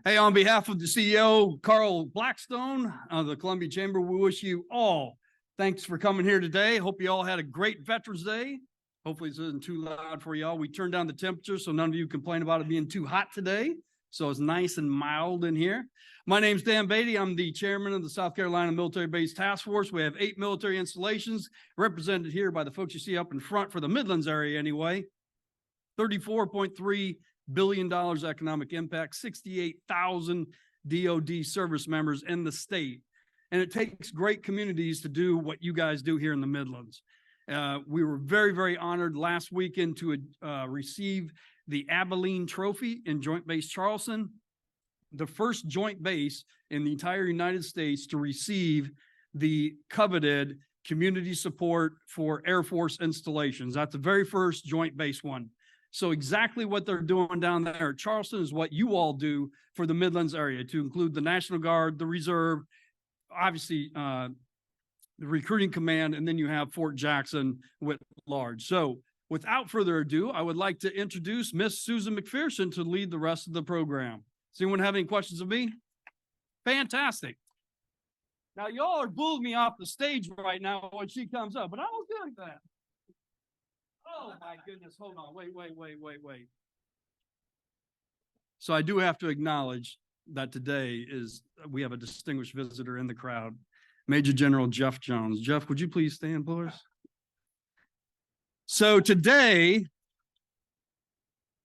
Hey, on behalf of the CEO, Carl Blackstone of the Columbia Chamber, we wish you all thanks for coming here today. Hope you all had a great Veterans Day. Hopefully, this isn't too loud for y'all. We turned down the temperature so none of you complain about it being too hot today. So it's nice and mild in here. My name's Dan Beatty. I'm the chairman of the South Carolina Military Base Task Force. We have 8 military installations represented here by the folks you see up in front for the Midlands area anyway. $34.3 billion economic impact, 68,000 DOD service members in the state. And it takes great communities to do what you guys do here in the Midlands. We were very, very honored last weekend to receive the Abilene Trophy in Joint Base Charleston, the first joint base in the entire United States to receive the coveted community support for Air Force installations. That's the very first joint base one. So exactly what they're doing down there at Charleston is what you all do for the Midlands area, to include the National Guard, the Reserve, obviously the Recruiting Command, and then you have Fort Jackson writ large. So without further ado, I would like to introduce Miss Susan McPherson to lead the rest of the program. Does anyone have any questions of me? Fantastic. Now, y'all are booing me off the stage right now when she comes up, but I don't feel like that. Oh my goodness, hold on, wait. So I do have to acknowledge that today we have a distinguished visitor in the crowd, Major General Jeff Jones. Jeff, would you please stand, please? So today,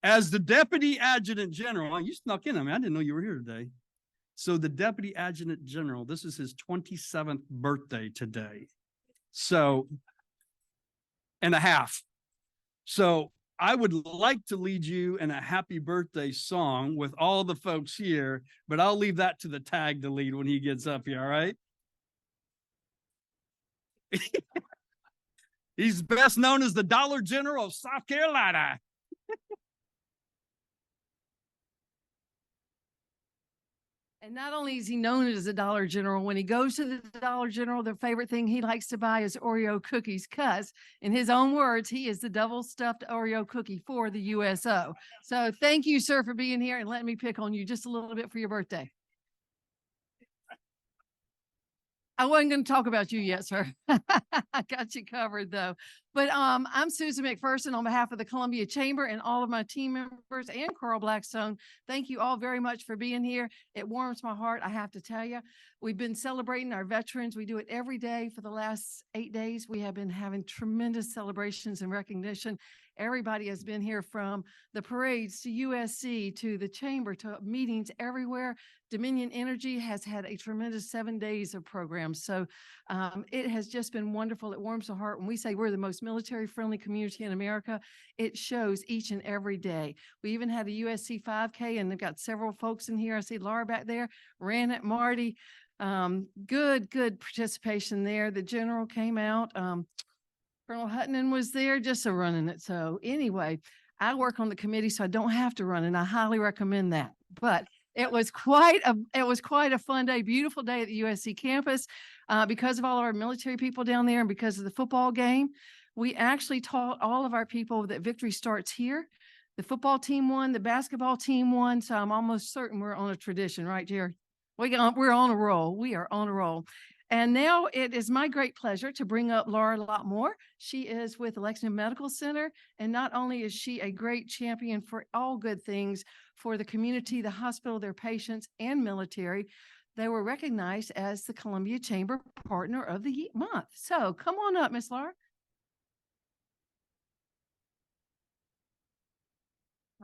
as the Deputy Adjutant General, you snuck in, I didn't know you were here today. So the Deputy Adjutant General, this is his 27th birthday today. So, and a half. So I would like to lead you in a happy birthday song with all the folks here, but I'll leave that to the tag to lead when he gets up here, all right? He's best known as the Dollar General of South Carolina. And not only is he known as the Dollar General, when he goes to the Dollar General, the favorite thing he likes to buy is Oreo cookies, because in his own words, he is the double stuffed Oreo cookie for the USO. So thank you, sir, for being here and letting me pick on you just a little bit for your birthday. I wasn't going to talk about you yet, sir. I got you covered, though. But I'm Susan McPherson on behalf of the Columbia Chamber and all of my team members and Carl Blackstone. Thank you all very much for being here. It warms my heart, I have to tell you. We've been celebrating our veterans. We do it every day for the last 8 days. We have been having tremendous celebrations and recognition. Everybody has been here, from the parades to USC to the chamber to meetings everywhere. Dominion Energy has had a tremendous 7 days of programs. So it has just been wonderful. It warms the heart. When we say we're the most military-friendly community in America, it shows each and every day. We even had a USC 5K, and they've got several folks in here. I see Laura back there, ran it, Marty. Good participation there. The general came out. Colonel Hutton was there just running it. So anyway, I work on the committee, so I don't have to run, and I highly recommend that. But it was quite a fun day, beautiful day at the USC campus. Because of all our military people down there and because of the football game, we actually taught all of our people that victory starts here. The football team won, the basketball team won, so I'm almost certain we're on a tradition, right, Jerry? We're on a roll. We are on a roll. And now it is my great pleasure to bring up Laura Lockmore. She is with Lexington Medical Center, and not only is she a great champion for all good things for the community, the hospital, their patients, and military, they were recognized as the Columbia Chamber Partner of the Month. So come on up, Miss Laura.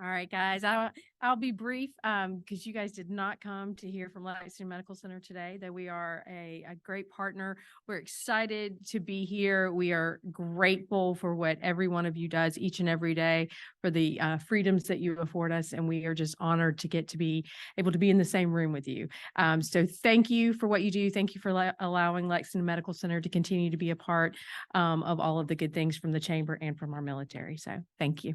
All right, guys, I'll be brief because you guys did not come to hear from Lexington Medical Center today, that we are a great partner. We're excited to be here. We are grateful for what every one of you does each and every day, for the freedoms that you afford us. And we are just honored to get to be able to be in the same room with you. So thank you for what you do. Thank you for allowing Lexington Medical Center to continue to be a part of all of the good things from the chamber and from our military. So thank you.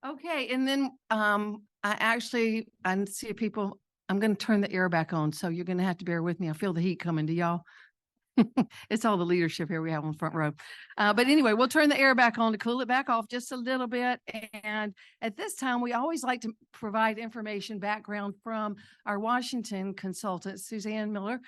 Okay, and then I see people, I'm going to turn the air back on, so you're going to have to bear with me. I feel the heat coming to y'all. It's all the leadership here we have on the front row. But anyway, we'll turn the air back on to cool it back off just a little bit. And at this time, we always like to provide information, background from our Washington consultant, Suzanne Miller.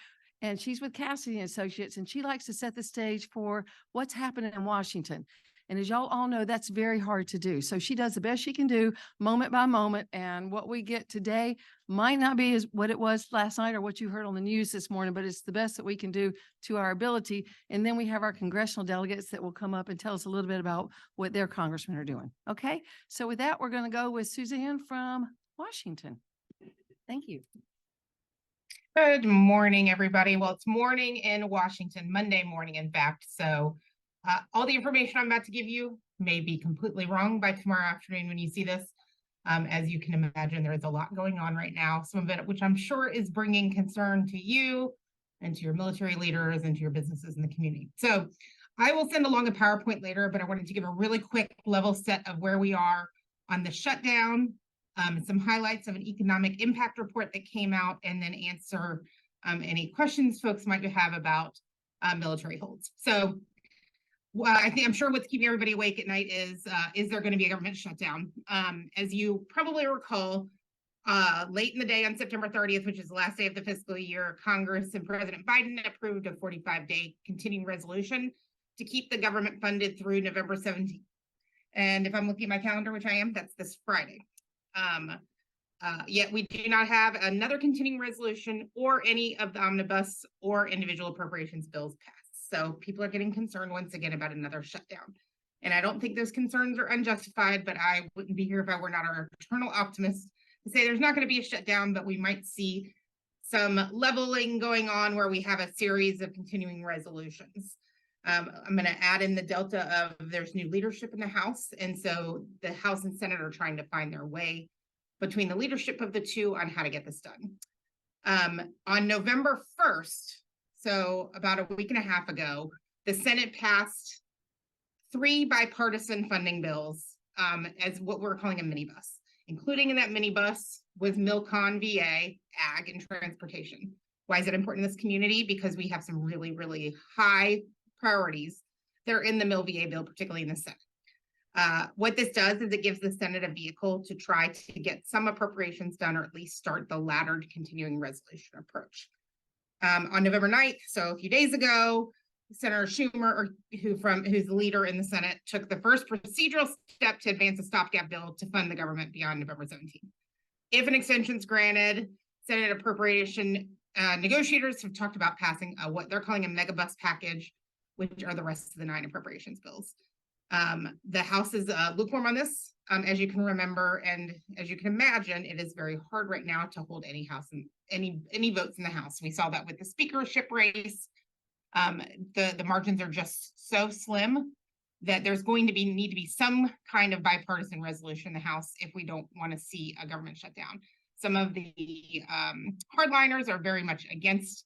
And she's with Cassidy and Associates, and she likes to set the stage for what's happening in Washington. And as y'all all know, that's very hard to do. So she does the best she can do moment by moment. And what we get today might not be as what it was last night or what you heard on the news this morning, but it's the best that we can do to our ability. And then we have our congressional delegates that will come up and tell us a little bit about what their congressmen are doing. Okay. So with that, we're going to go with Suzanne from Washington. Thank you. Good morning, everybody. Well, it's morning in Washington, Monday morning, in fact. So all the information I'm about to give you may be completely wrong by tomorrow afternoon when you see this. As you can imagine, there is a lot going on right now, some of it which I'm sure is bringing concern to you and to your military leaders and to your businesses in the community. So I will send along a PowerPoint later, but I wanted to give a really quick level set of where we are on the shutdown, some highlights of an economic impact report that came out, and then answer any questions folks might have about military holds. So I'm sure what's keeping everybody awake at night is there going to be a government shutdown? As you probably recall, late in the day on September 30th, which is the last day of the fiscal year, Congress and President Biden approved a 45-day continuing resolution to keep the government funded through November 17th. And if I'm looking at my calendar, which I am, that's this Friday. Yet we do not have another continuing resolution or any of the omnibus or individual appropriations bills passed. So people are getting concerned once again about another shutdown. And I don't think those concerns are unjustified, but I wouldn't be here if I were not an eternal optimist to say there's not going to be a shutdown, but we might see some leveling going on where we have a series of continuing resolutions. I'm going to add in the delta of there's new leadership in the House. And so the House and Senate are trying to find their way between the leadership of the two on how to get this done. On November 1st, so about a week and a half ago, the Senate passed 3 bipartisan funding bills as what we're calling a minibus. Including in that minibus was MilCon VA, Ag, and Transportation. Why is it important in this community? Because we have some really, really high priorities that are in the Mil VA bill, particularly in the Senate. What this does is it gives the Senate a vehicle to try to get some appropriations done, or at least start the laddered continuing resolution approach. On November 9th, so a few days ago, Senator Schumer, who's the leader in the Senate, took the first procedural step to advance a stopgap bill to fund the government beyond November 17th. If an extension is granted, Senate appropriation negotiators have talked about passing what they're calling a megabus package, which are the rest of the 9 appropriations bills. The House is lukewarm on this, as you can remember, and as you can imagine, it is very hard right now to hold any House and any votes in the House. We saw that with the speakership race. The margins are just so slim that there's going to need to be some kind of bipartisan resolution in the House if we don't want to see a government shutdown. Some of the hardliners are very much against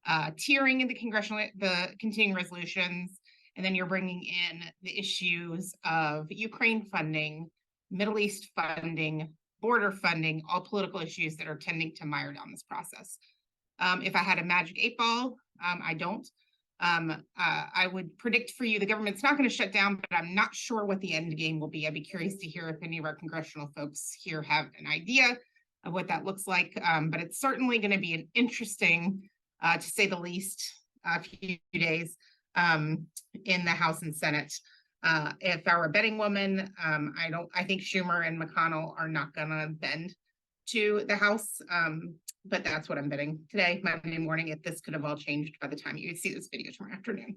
tiering in the continuing resolutions. And then you're bringing in the issues of Ukraine funding, Middle East funding, border funding, all political issues that are tending to mire down this process. If I had a magic 8-ball, I don't. I would predict for you the government's not going to shut down, but I'm not sure what the end game will be. I'd be curious to hear if any of our congressional folks here have an idea of what that looks like. But it's certainly going to be an interesting, to say the least, few days in the House and Senate. If I were a betting woman, I think Schumer and McConnell are not going to bend to the House. But that's what I'm betting today, Monday morning. If this could have all changed by the time you see this video tomorrow afternoon.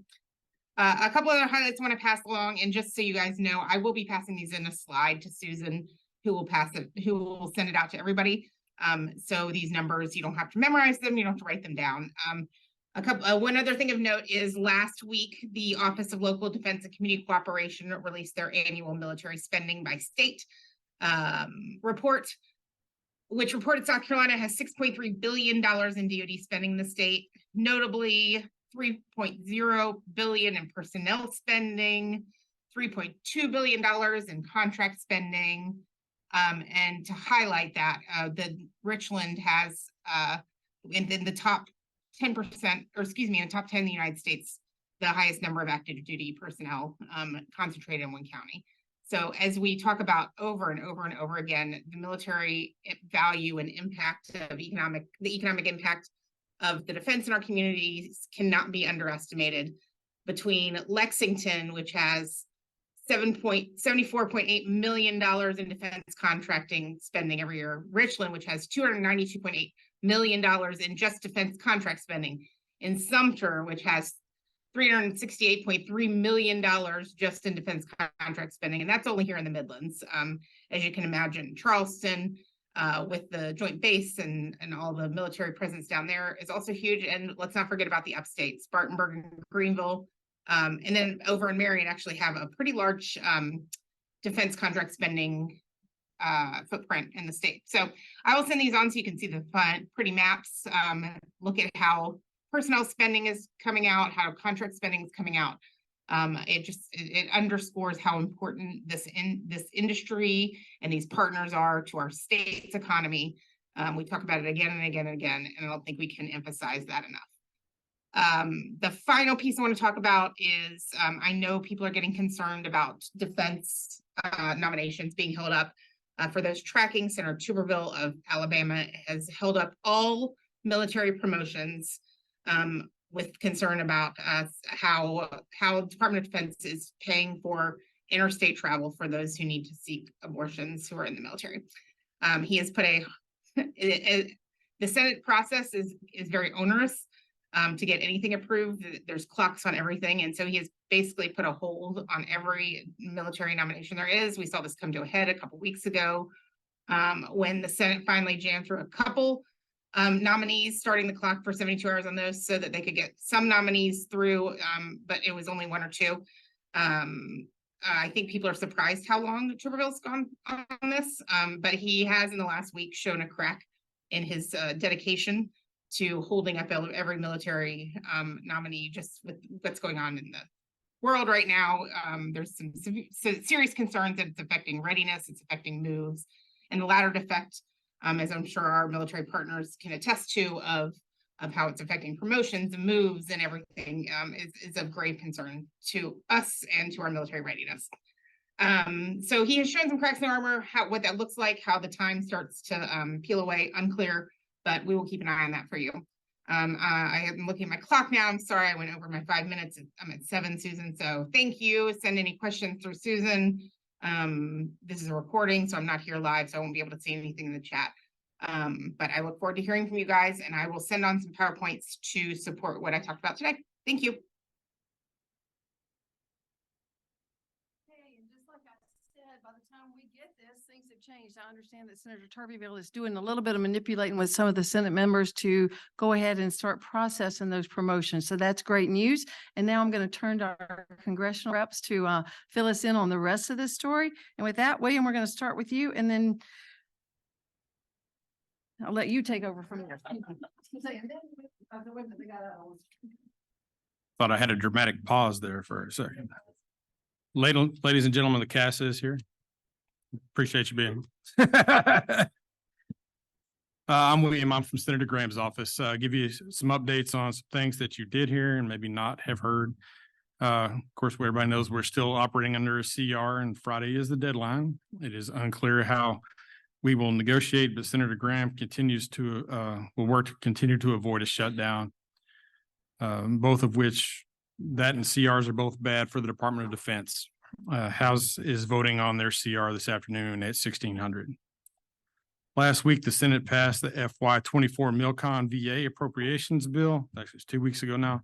A couple other highlights I want to pass along, and just so you guys know, I will be passing these in a slide to Susan, who will send it out to everybody. So these numbers, you don't have to memorize them, you don't have to write them down. One other thing of note is last week, the Office of Local Defense and Community Cooperation released their annual military spending by state report, which reported South Carolina has $6.3 billion in DoD spending in the state, notably $3.0 billion in personnel spending, $3.2 billion in contract spending. And to highlight that, the Richland has in the top 10%, or excuse me, in the top 10 in the United States, the highest number of active duty personnel concentrated in one county. So as we talk about over and over and over again, the military value and impact of the economic impact of the defense in our communities cannot be underestimated. Between Lexington, which has $74.8 million in defense contracting spending every year, Richland, which has $292.8 million in just defense contract spending, in Sumter, which has $368.3 million just in defense contract spending, and that's only here in the Midlands. As you can imagine, Charleston, with the joint base and all the military presence down there is also huge. And let's not forget about the upstate, Spartanburg and Greenville. And then over in Marion actually have a pretty large defense contract spending footprint in the state. So I will send these on so you can see the fun, pretty maps. Look at how personnel spending is coming out, how contract spending is coming out. It underscores how important this industry and these partners are to our state's economy. We talk about it again and again and again, and I don't think we can emphasize that enough. The final piece I want to talk about is I know people are getting concerned about defense nominations being held up. For those tracking, Senator Tuberville of Alabama has held up all military promotions with concern about how Department of Defense is paying for interstate travel for those who need to seek abortions who are in the military. He has put the Senate process is very onerous to get anything approved. There's clocks on everything. And so he has basically put a hold on every military nomination there is. We saw this come to a head a couple weeks ago when the Senate finally jammed through a couple nominees, starting the clock for 72 hours on those so that they could get some nominees through, but it was only one or two. I think people are surprised how long Tuberville's gone on this, but he has in the last week shown a crack in his dedication to holding up every military nominee, just with what's going on in the world right now. There's some serious concerns that it's affecting readiness, it's affecting moves, and the latter effect, as I'm sure our military partners can attest to, of how it's affecting promotions and moves and everything, is of grave concern to us and to our military readiness. So he has shown some cracks in the armor. What that looks like, how the time starts to peel away, unclear, but we will keep an eye on that for you. I am looking at my clock now. I'm sorry, I went over my 5 minutes. I'm at 7, Susan. So thank you. Send any questions through Susan. This is a recording, so I'm not here live, so I won't be able to see anything in the chat. But I look forward to hearing from you guys, and I will send on some PowerPoints to support what I talked about today. Thank you. And just like I said, by the time we get this, things have changed. I understand that Senator Tuberville is doing a little bit of manipulating with some of the Senate members to go ahead and start processing those promotions. So that's great news. And now I'm going to turn to our congressional reps to fill us in on the rest of this story. And with that, William, we're going to start with you, and then I'll let you take over from here. Thought I had a dramatic pause there for a second. Ladies and gentlemen, the cast is here. Appreciate you being. I'm William. I'm from Senator Graham's office. Give you some updates on some things that you did hear and maybe not have heard. Of course, everybody knows we're still operating under a CR, and Friday is the deadline. It is unclear how we will negotiate, but Senator Graham continues to will work to continue to avoid a shutdown. Both of which, that and CRs, are both bad for the Department of Defense. House is voting on their CR this afternoon at 1600. Last week, the Senate passed the FY24 Milcon VA appropriations bill. Actually, it's 2 weeks ago now.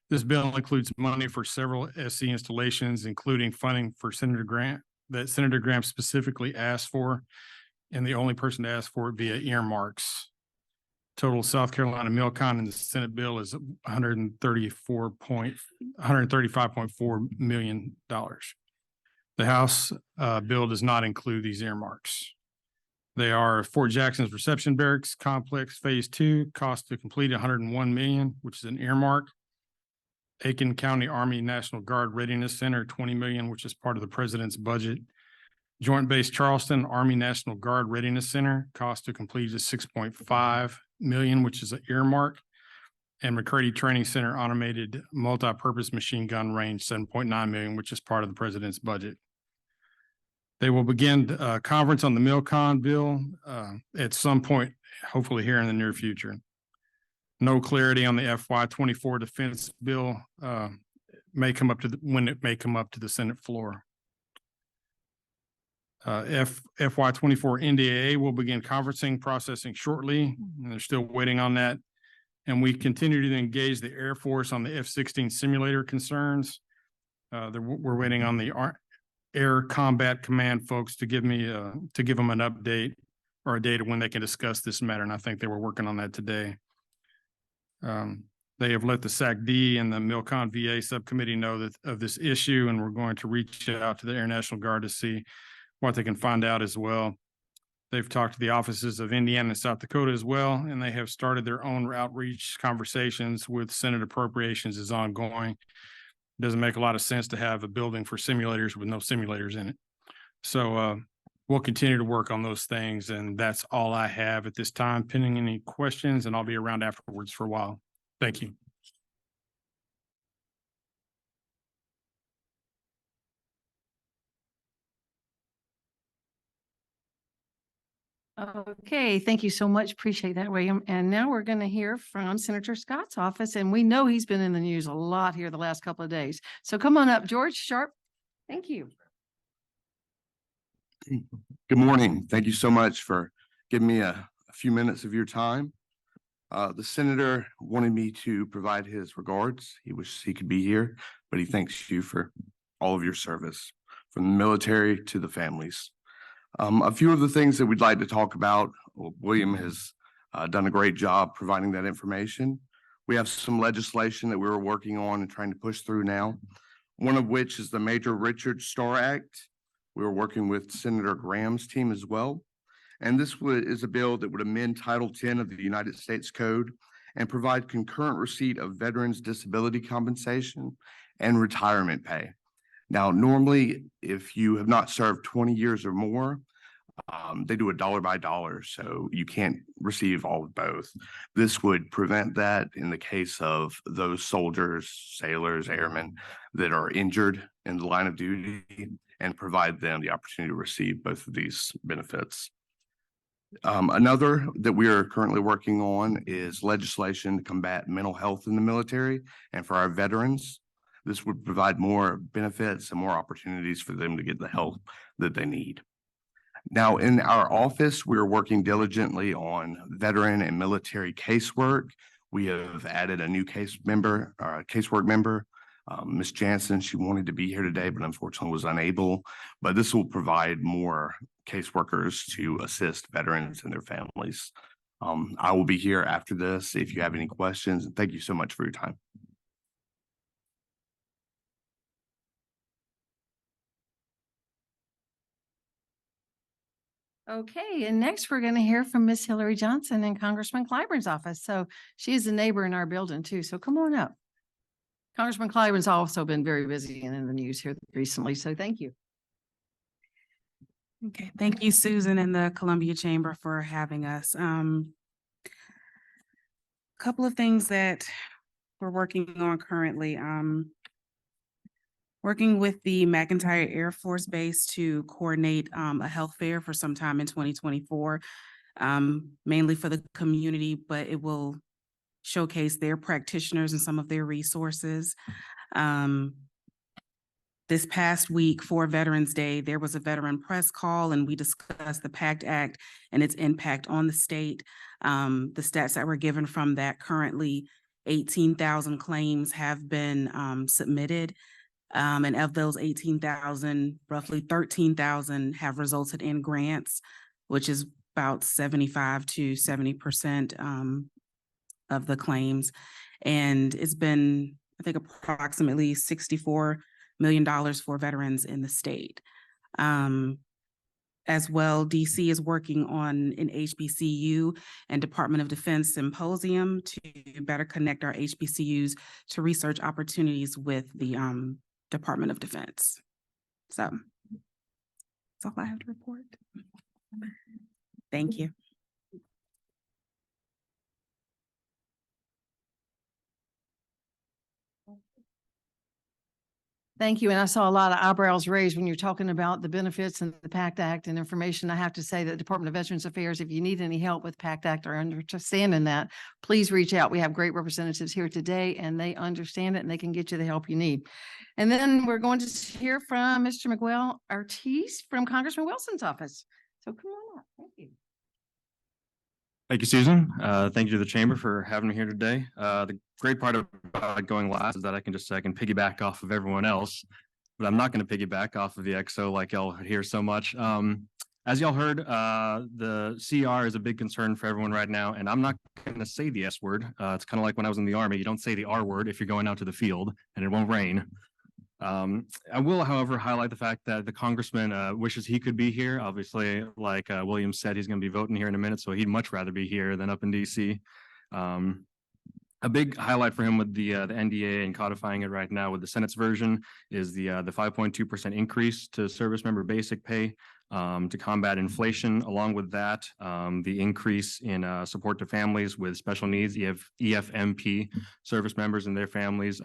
This bill includes money for several SC installations, including funding for Senator Graham that Senator Graham specifically asked for, and the only person to ask for it via earmarks. Total South Carolina Milcon in the Senate bill is $135.4 million. The House bill does not include these earmarks. They are Fort Jackson's Reception Barracks Complex Phase 2, cost to complete $101 million, which is an earmark. Aiken County Army National Guard Readiness Center, $20 million, which is part of the president's budget. Joint Base Charleston Army National Guard Readiness Center, cost to complete is $6.5 million, which is an earmark. and McCurdy Training Center automated multi-purpose machine gun range, 7.9 million, which is part of the president's budget. They will begin a conference on the MilCon bill at some point, hopefully here in the near future. No clarity on the FY24 defense bill may come up to when it may come up to the Senate floor. FY24 NDAA will begin conferencing processing shortly, and they're still waiting on that. And we continue to engage the Air Force on the F-16 simulator concerns. We're waiting on the Air Combat Command folks to give them an update or a date of when they can discuss this matter, and I think they were working on that today. They have let the SAC-D and the MilCon VA subcommittee know of this issue, and we're going to reach out to the Air National Guard to see what they can find out as well. They've talked to the offices of Indiana and South Dakota as well, and they have started their own outreach conversations with Senate Appropriations is ongoing. It doesn't make a lot of sense to have a building for simulators with no simulators in it. So we'll continue to work on those things, and that's all I have at this time, pending any questions, and I'll be around afterwards for a while. Thank you. Okay, thank you so much. Appreciate that, William. And now we're going to hear from Senator Scott's office, and we know he's been in the news a lot here the last couple of days. So come on up, George Sharp. Thank you. Good morning. Thank you so much for giving me a few minutes of your time. The senator wanted me to provide his regards. He wishes he could be here, but he thanks you for all of your service, from the military to the families. A few of the things that we'd like to talk about, William has done a great job providing that information. We have some legislation that we were working on and trying to push through now, one of which is the Major Richard Starr Act. We were working with Senator Graham's team as well. And this is a bill that would amend Title 10 of the United States Code and provide concurrent receipt of veterans' disability compensation and retirement pay. Now, normally, if you have not served 20 years or more, they do a dollar by dollar, so you can't receive all of both. This would prevent that in the case of those soldiers, sailors, airmen that are injured in the line of duty, and provide them the opportunity to receive both of these benefits. Another that we are currently working on is legislation to combat mental health in the military and for our veterans. This would provide more benefits and more opportunities for them to get the help that they need. Now, in our office, we're working diligently on veteran and military casework. We have added a new casework member, Ms. Jansen. She wanted to be here today, but unfortunately was unable. But this will provide more caseworkers to assist veterans and their families. I will be here after this if you have any questions. Thank you so much for your time. Okay, and next we're going to hear from Miss Hillary Johnson in Congressman Clyburn's office. So she is a neighbor in our building too. So come on up. Congressman Clyburn's also been very busy and in the news here recently. So thank you. Okay, thank you, Susan and the Columbia Chamber for having us. Couple of things that we're working on currently. Working with the McEntire Air Force Base to coordinate a health fair for some time in 2024, mainly for the community, but it will showcase their practitioners and some of their resources. This past week for Veterans Day, there was a veteran press call and we discussed the PACT Act and its impact on the state. The stats that were given from that, currently 18,000 claims have been submitted. And of those 18,000, roughly 13,000 have resulted in grants, which is about 75 to 70% of the claims. And it's been, I think, approximately $64 million for veterans in the state. As well, DC is working on an HBCU and Department of Defense symposium to better connect our HBCUs to research opportunities with the Department of Defense. So that's all I have to report. Thank you. Thank you. And I saw a lot of eyebrows raised when you're talking about the benefits and the PACT Act and information. I have to say that the Department of Veterans Affairs, if you need any help with PACT Act or understanding that, please reach out. We have great representatives here today and they understand it and they can get you the help you need. And then we're going to hear from Mr. Miguel Ortiz from Congressman Wilson's office. So come on up. Thank you. Thank you, Susan. Thank you to the chamber for having me here today. The great part about going last is that I can piggyback off of everyone else, but I'm not going to piggyback off of the XO like y'all hear so much. As y'all heard, the CR is a big concern for everyone right now, and I'm not going to say the S word. It's kind of like when I was in the Army. You don't say the R word if you're going out to the field, and it won't rain. I will, however, highlight the fact that the congressman wishes he could be here. Obviously, like William said, he's going to be voting here in a minute, so he'd much rather be here than up in DC. A big highlight for him with the NDA and codifying it right now with the Senate's version is the 5.2% increase to service member basic pay to combat inflation. Along with that, the increase in support to families with special needs, EFMP service members and their families.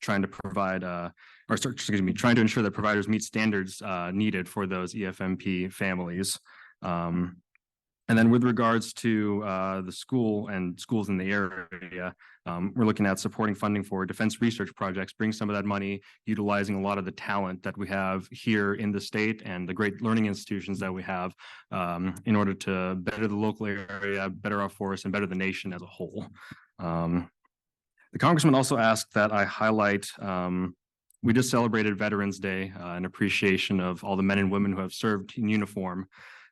Trying to provide, trying to ensure that providers meet standards needed for those EFMP families. And then with regards to the school and schools in the area, we're looking at supporting funding for defense research projects, bring some of that money, utilizing a lot of the talent that we have here in the state and the great learning institutions that we have in order to better the local area, better our forests, and better the nation as a whole. The congressman also asked that I highlight, we just celebrated Veterans Day in appreciation of all the men and women who have served in uniform.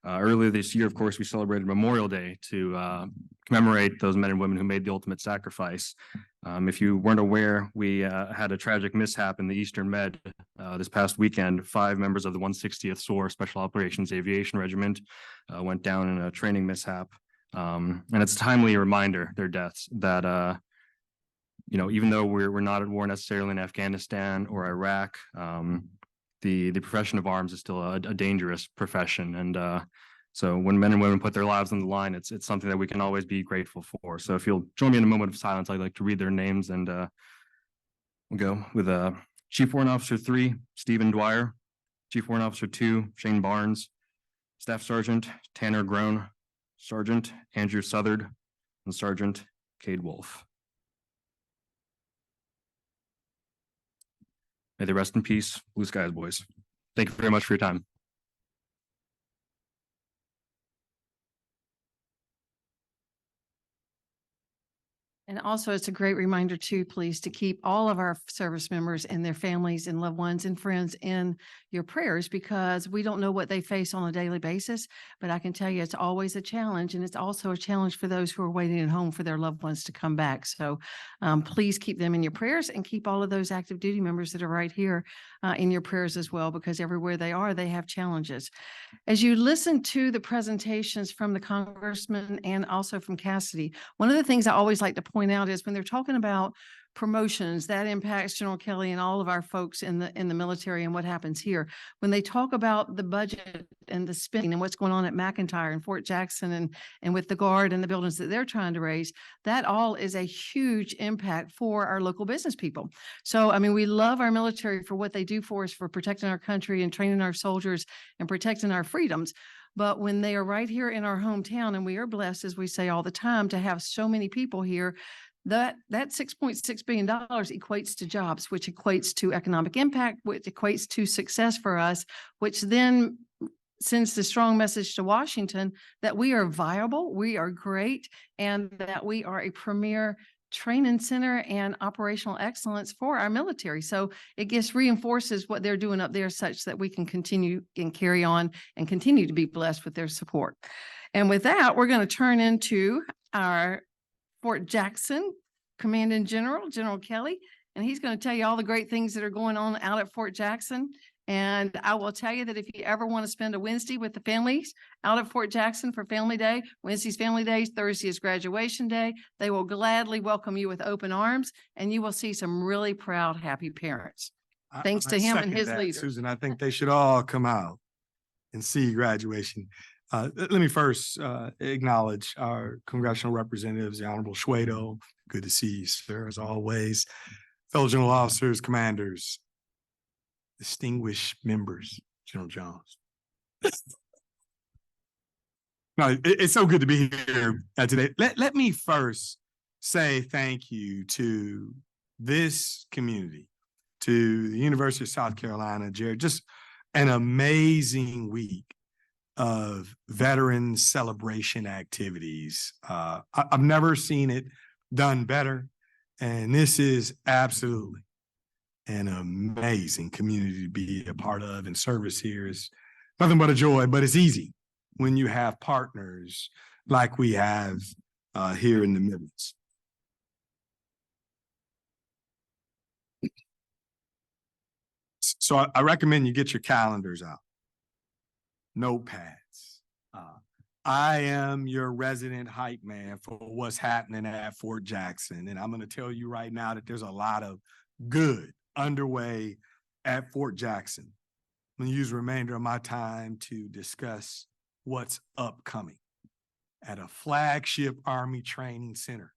Earlier this year, of course, we celebrated Memorial Day to commemorate those men and women who made the ultimate sacrifice. If you weren't aware, we had a tragic mishap in the Eastern Med this past weekend. 5 members of the 160th SOAR Special Operations Aviation Regiment went down in a training mishap. And it's a timely reminder, their deaths, that even though we're not at war necessarily in Afghanistan or Iraq, the profession of arms is still a dangerous profession. And so when men and women put their lives on the line, it's something that we can always be grateful for. So if you'll join me in a moment of silence, I'd like to read their names, and we'll go with Chief Warrant Officer 3, Stephen Dwyer, Chief Warrant Officer 2, Shane Barnes, Staff Sergeant Tanner Groan, Sergeant Andrew Southard, and Sergeant Cade Wolf. May they rest in peace. Blue skies, boys. Thank you very much for your time. And also, it's a great reminder too, please, to keep all of our service members and their families and loved ones and friends in your prayers, because we don't know what they face on a daily basis. But I can tell you, it's always a challenge, and it's also a challenge for those who are waiting at home for their loved ones to come back. So please keep them in your prayers, and keep all of those active duty members that are right here in your prayers as well, because everywhere they are, they have challenges. As you listen to the presentations from the congressman and also from Cassidy, one of the things I always like to point out is when they're talking about promotions, that impacts General Kelly and all of our folks in the military and what happens here. When they talk about the budget and the spending and what's going on at McIntyre and Fort Jackson and with the Guard and the buildings that they're trying to raise, that all is a huge impact for our local business people. So, I mean, we love our military for what they do for us, for protecting our country and training our soldiers and protecting our freedoms. But when they are right here in our hometown, and we are blessed, as we say all the time, to have so many people here, that $6.6 billion equates to jobs, which equates to economic impact, which equates to success for us, which then sends the strong message to Washington that we are viable, we are great, and that we are a premier training center and operational excellence for our military. So it just reinforces what they're doing up there, such that we can continue and carry on and continue to be blessed with their support. And with that, we're going to turn into our Fort Jackson Commanding General, General Kelly, and he's going to tell you all the great things that are going on out at Fort Jackson. And I will tell you that if you ever want to spend a Wednesday with the families out at Fort Jackson for Family Day, Wednesday's Family Day, Thursday is Graduation Day, they will gladly welcome you with open arms, and you will see some really proud, happy parents. Thanks to him and his leaders. Susan, I think they should all come out and see graduation. Let me first acknowledge our congressional representatives, the Honorable Schwedo. Good to see you, sir, as always. Fellow general officers, commanders, distinguished members, General Jones. No, it's so good to be here today. Let me first say thank you to this community, to the University of South Carolina, Jared. Just an amazing week of veteran celebration activities. I've never seen it done better, and this is absolutely an amazing community to be a part of, and service here is nothing but a joy, but it's easy when you have partners like we have here in the Midlands. So I recommend you get your calendars out, notepads. I am your resident hype man for what's happening at Fort Jackson. And I'm going to tell you right now that there's a lot of good underway at Fort Jackson. I'm going to use the remainder of my time to discuss what's upcoming at a flagship Army training center.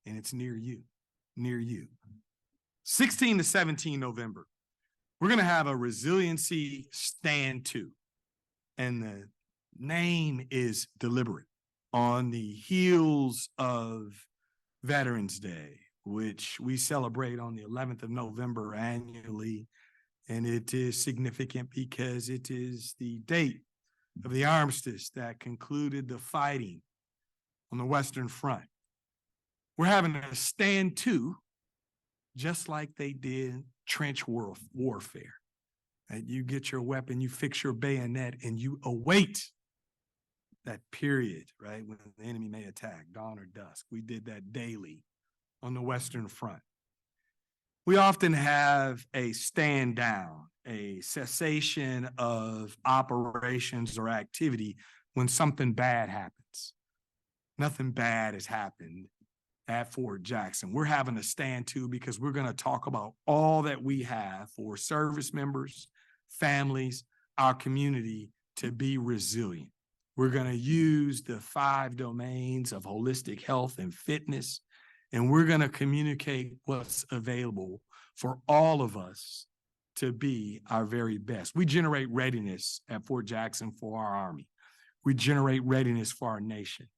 And it's near you. 16 to 17 November. We're going to have a resiliency stand to, and the name is deliberate. On the heels of Veterans Day, which we celebrate on the 11th of November annually, and it is significant because it is the date of the armistice that concluded the fighting on the Western Front. We're having a stand to, just like they did trench warfare. And you get your weapon, you fix your bayonet, and you await that period, right, when the enemy may attack, dawn or dusk. We did that daily on the Western Front. We often have a stand down, a cessation of operations or activity when something bad happens. Nothing bad has happened at Fort Jackson. We're having a stand to because we're going to talk about all that we have for service members, families, our community to be resilient. We're going to use the 5 domains of holistic health and fitness, and we're going to communicate what's available for all of us to be our very best. We generate readiness at Fort Jackson for our Army. We generate readiness for our nation.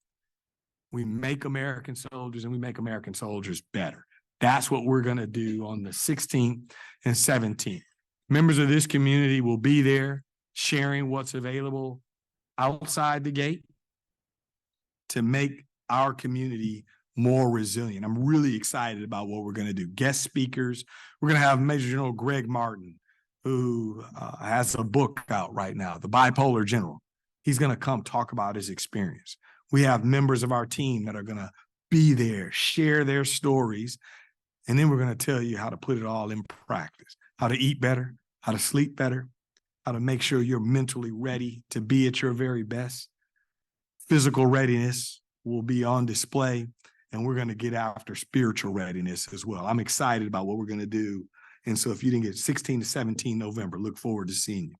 We make American soldiers, and we make American soldiers better. That's what we're going to do on the 16th and 17th. Members of this community will be there sharing what's available outside the gate to make our community more resilient. I'm really excited about what we're going to do. Guest speakers, we're going to have Major General Greg Martin, who has a book out right now, The Bipolar General. He's going to come talk about his experience. We have members of our team that are going to be there, share their stories, and then we're going to tell you how to put it all in practice, how to eat better, how to sleep better, how to make sure you're mentally ready to be at your very best. Physical readiness will be on display, and we're going to get after spiritual readiness as well. I'm excited about what we're going to do. And so if you didn't get 16 to 17 November, look forward to seeing you.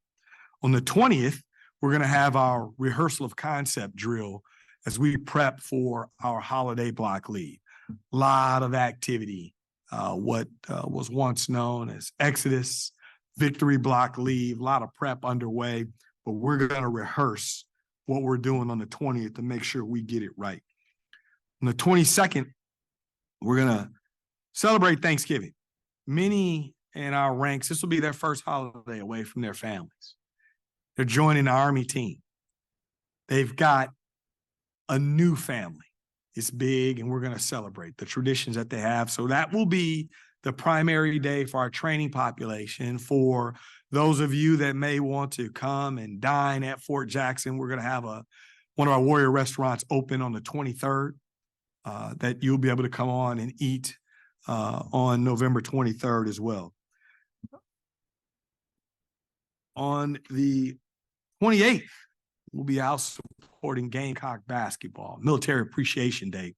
On the 20th, we're going to have our rehearsal of concept drill as we prep for our holiday block leave. A lot of activity, what was once known as Exodus, victory block leave, a lot of prep underway, but we're going to rehearse what we're doing on the 20th to make sure we get it right. On the 22nd, we're going to celebrate Thanksgiving. Many in our ranks, this will be their first holiday away from their families. They're joining the Army team. They've got a new family. It's big, and we're going to celebrate the traditions that they have. So that will be the primary day for our training population. For those of you that may want to come and dine at Fort Jackson, we're going to have one of our Warrior restaurants open on the 23rd that you'll be able to come on and eat on November 23rd as well. On the 28th, we'll be out supporting Gamecock basketball, Military Appreciation Day.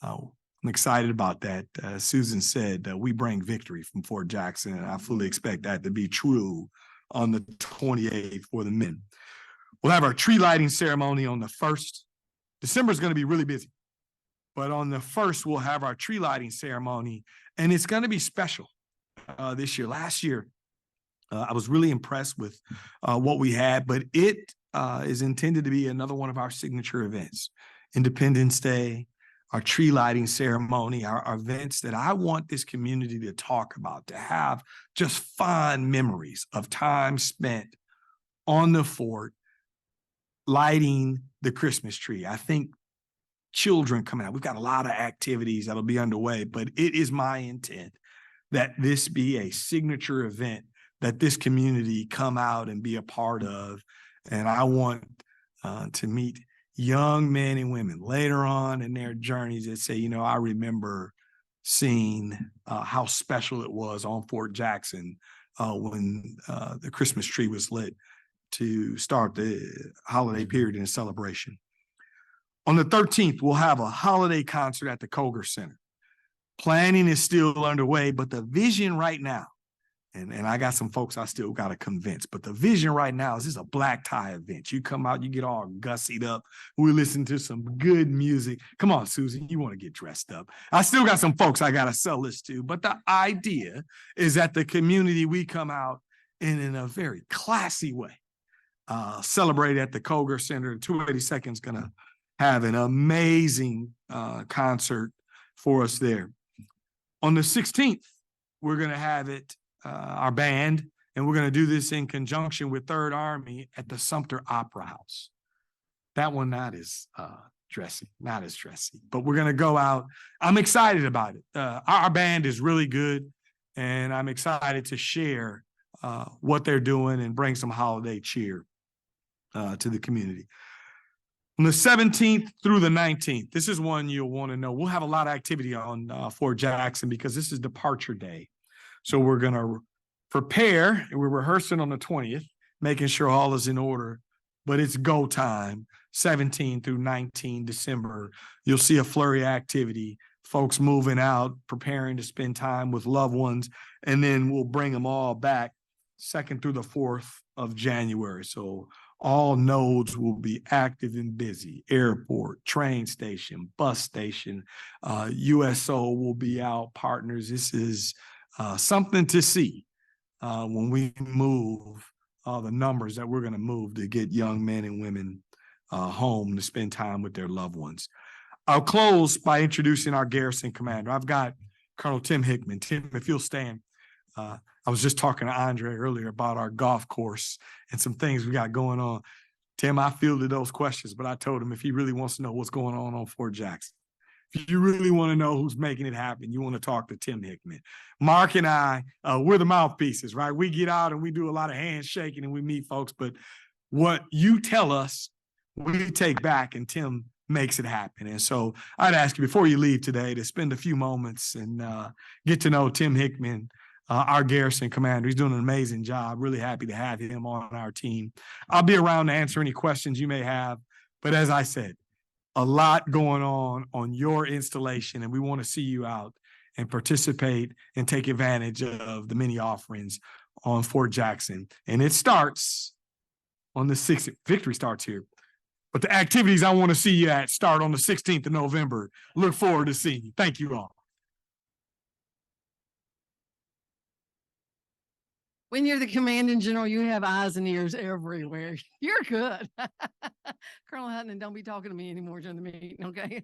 I'm excited about that. Susan said we bring victory from Fort Jackson, and I fully expect that to be true on the 28th for the men. We'll have our tree lighting ceremony on the 1st. December is going to be really busy, but on the 1st, we'll have our tree lighting ceremony, and it's going to be special this year. Last year, I was really impressed with what we had, but it is intended to be another one of our signature events. Independence Day, our tree lighting ceremony, our events that I want this community to talk about, to have just fond memories of time spent on the fort lighting the Christmas tree. I think children coming out, we've got a lot of activities that'll be underway, but it is my intent that this be a signature event that this community come out and be a part of. And I want to meet young men and women later on in their journeys that say, you know, I remember seeing how special it was on Fort Jackson when the Christmas tree was lit to start the holiday period in celebration. On the 13th, we'll have a holiday concert at the Koger Center. Planning is still underway, but the vision right now, and I got some folks I still got to convince, but the vision right now is this is a black tie event. You come out, you get all gussied up. We listen to some good music. Come on, Susan, you want to get dressed up. I still got some folks I got to sell this to, but the idea is that the community, we come out in a very classy way. Celebrate at the Koger Center. 282nd is going to have an amazing concert for us there. On the 16th, we're going to have it, our band, and we're going to do this in conjunction with Third Army at the Sumter Opera House. That one not as dressy, but we're going to go out. I'm excited about it. Our band is really good, and I'm excited to share what they're doing and bring some holiday cheer to the community. On the 17th through the 19th, this is one you'll want to know. We'll have a lot of activity on Fort Jackson because this is departure day. So we're going to prepare, and we're rehearsing on the 20th, making sure all is in order, but it's go time, 17 through 19 December. You'll see a flurry of activity, folks moving out, preparing to spend time with loved ones, and then we'll bring them all back 2nd through the 4th of January. So all nodes will be active and busy. Airport, train station, bus station, USO will be out, partners. This is something to see when we move the numbers that we're going to move to get young men and women home to spend time with their loved ones. I'll close by introducing our garrison commander. I've got Colonel Tim Hickman. Tim, if you'll stand. I was just talking to Andre earlier about our golf course and some things we got going on. Tim, I fielded those questions, but I told him if he really wants to know what's going on Fort Jackson, if you really want to know who's making it happen, you want to talk to Tim Hickman. Mark and I, we're the mouthpieces, right? We get out and we do a lot of handshaking and we meet folks, but what you tell us, we take back, and Tim makes it happen. And so I'd ask you before you leave today to spend a few moments and get to know Tim Hickman, our garrison commander. He's doing an amazing job. Really happy to have him on our team. I'll be around to answer any questions you may have. But as I said, a lot going on your installation, and we want to see you out and participate and take advantage of the many offerings on Fort Jackson. And it starts on the 6th. Victory starts here. But the activities I want to see you at start on the 16th of November. Look forward to seeing you. Thank you all. When you're the commanding general, you have eyes and ears everywhere. You're good. Colonel Hutton, don't be talking to me anymore during the meeting, okay?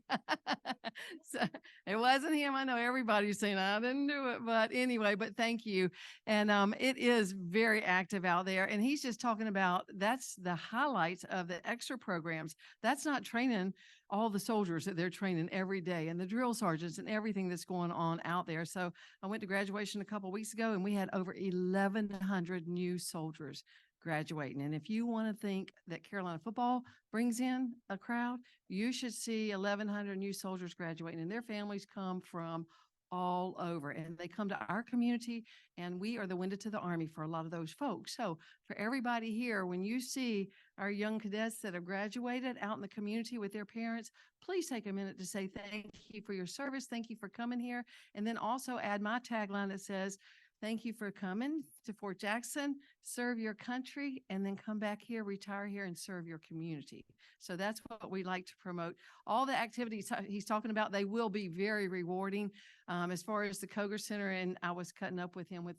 So it wasn't him. I know everybody's saying I didn't do it, but anyway, but thank you. And it is very active out there. And he's just talking about, that's the highlights of the extra programs. That's not training all the soldiers that they're training every day and the drill sergeants and everything that's going on out there. So I went to graduation a couple of weeks ago and we had over 1,100 new soldiers graduating. And if you want to think that Carolina football brings in a crowd, you should see 1,100 new soldiers graduating, and their families come from all over, and they come to our community, and we are the window to the Army for a lot of those folks. So for everybody here, when you see our young cadets that have graduated out in the community with their parents, please take a minute to say thank you for your service. Thank you for coming here. And then also add my tagline that says, Thank you for coming to Fort Jackson, serve your country, and then come back here, retire here, and serve your community. So that's what we like to promote. All the activities he's talking about, they will be very rewarding. As far as the Koger Center, and I was cutting up with him with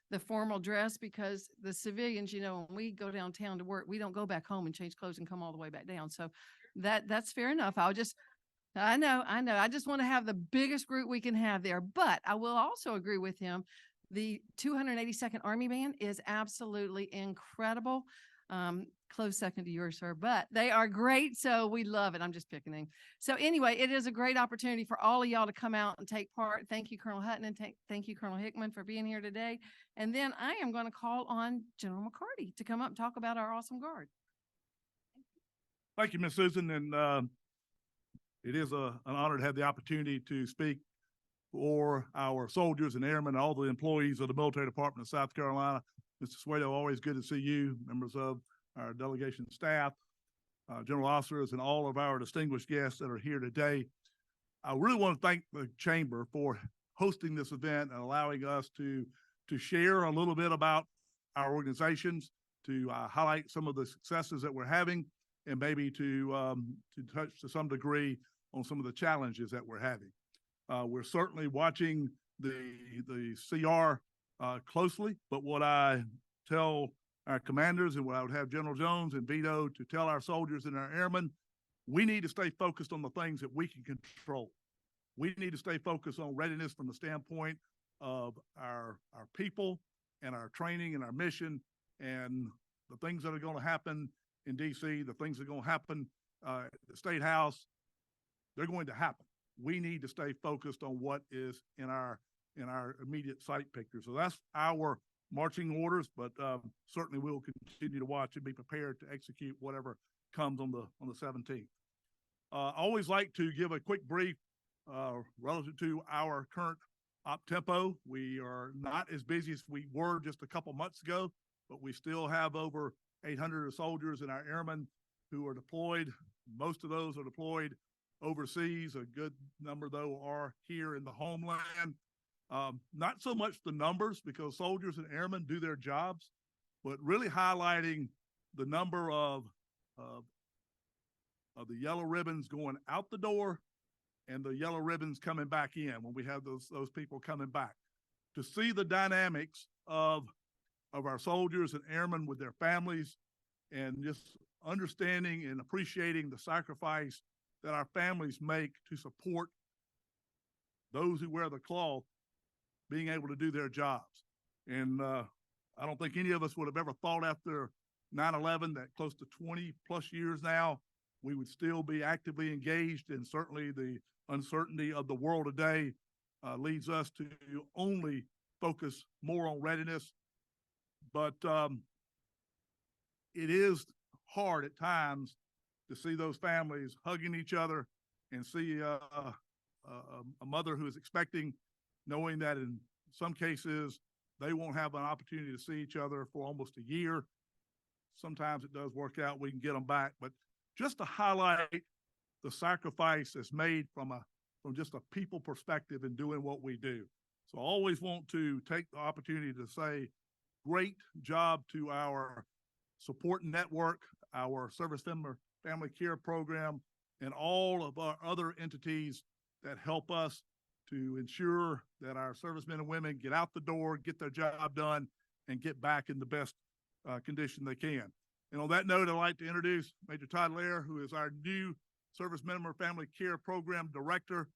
the formal dress, because the civilians, you know, when we go downtown to work, we don't go back home and change clothes and come all the way back down. So that's fair enough. I know. I just want to have the biggest group we can have there, but I will also agree with him. The 282nd Army Band is absolutely incredible. Close second to yours, sir, but they are great. So we love it. I'm just picking them. So anyway, it is a great opportunity for all of y'all to come out and take part. Thank you, Colonel Hutton, and thank you, Colonel Hickman, for being here today. And then I am going to call on General McCarty to come up and talk about our awesome guard. Thank you, Ms. Susan. And it is an honor to have the opportunity to speak for our soldiers and airmen and all the employees of the Military Department of South Carolina. Mr. Suedo, always good to see you, members of our delegation staff, general officers, and all of our distinguished guests that are here today. I really want to thank the Chamber for hosting this event and allowing us to share a little bit about our organizations, to highlight some of the successes that we're having, and maybe to touch to some degree on some of the challenges that we're having. We're certainly watching the CR closely, but what I tell our commanders and what I would have General Jones and Vito to tell our soldiers and our airmen, we need to stay focused on the things that we can control. We need to stay focused on readiness from the standpoint of our people and our training and our mission, and the things that are going to happen in DC, the things that are going to happen at the State House, they're going to happen. We need to stay focused on what is in our immediate sight picture. So that's our marching orders, but certainly we'll continue to watch and be prepared to execute whatever comes on the 17th. I always like to give a quick brief relative to our current op tempo. We are not as busy as we were just a couple months ago, but we still have over 800 soldiers and our airmen who are deployed. Most of those are deployed overseas. A good number, though, are here in the homeland. Not so much the numbers, because soldiers and airmen do their jobs, but really highlighting the number of the yellow ribbons going out the door and the yellow ribbons coming back in when we have those people coming back. To see the dynamics of our soldiers and airmen with their families, and just understanding and appreciating the sacrifice that our families make to support those who wear the cloth being able to do their jobs. And I don't think any of us would have ever thought after 9/11, that close to 20 plus years now, we would still be actively engaged. And certainly the uncertainty of the world today leads us to only focus more on readiness. But it is hard at times to see those families hugging each other and see a mother who is expecting, knowing that in some cases they won't have an opportunity to see each other for almost a year. Sometimes it does work out, we can get them back, but just to highlight the sacrifice that's made from just a people perspective in doing what we do. So I always want to take the opportunity to say great job to our support network, our service family care program, and all of our other entities that help us to ensure that our servicemen and women get out the door, get their job done, and get back in the best condition they can. And on that note, I'd like to introduce Major Todd Lair, who is our new Service Member Family Care Program Director.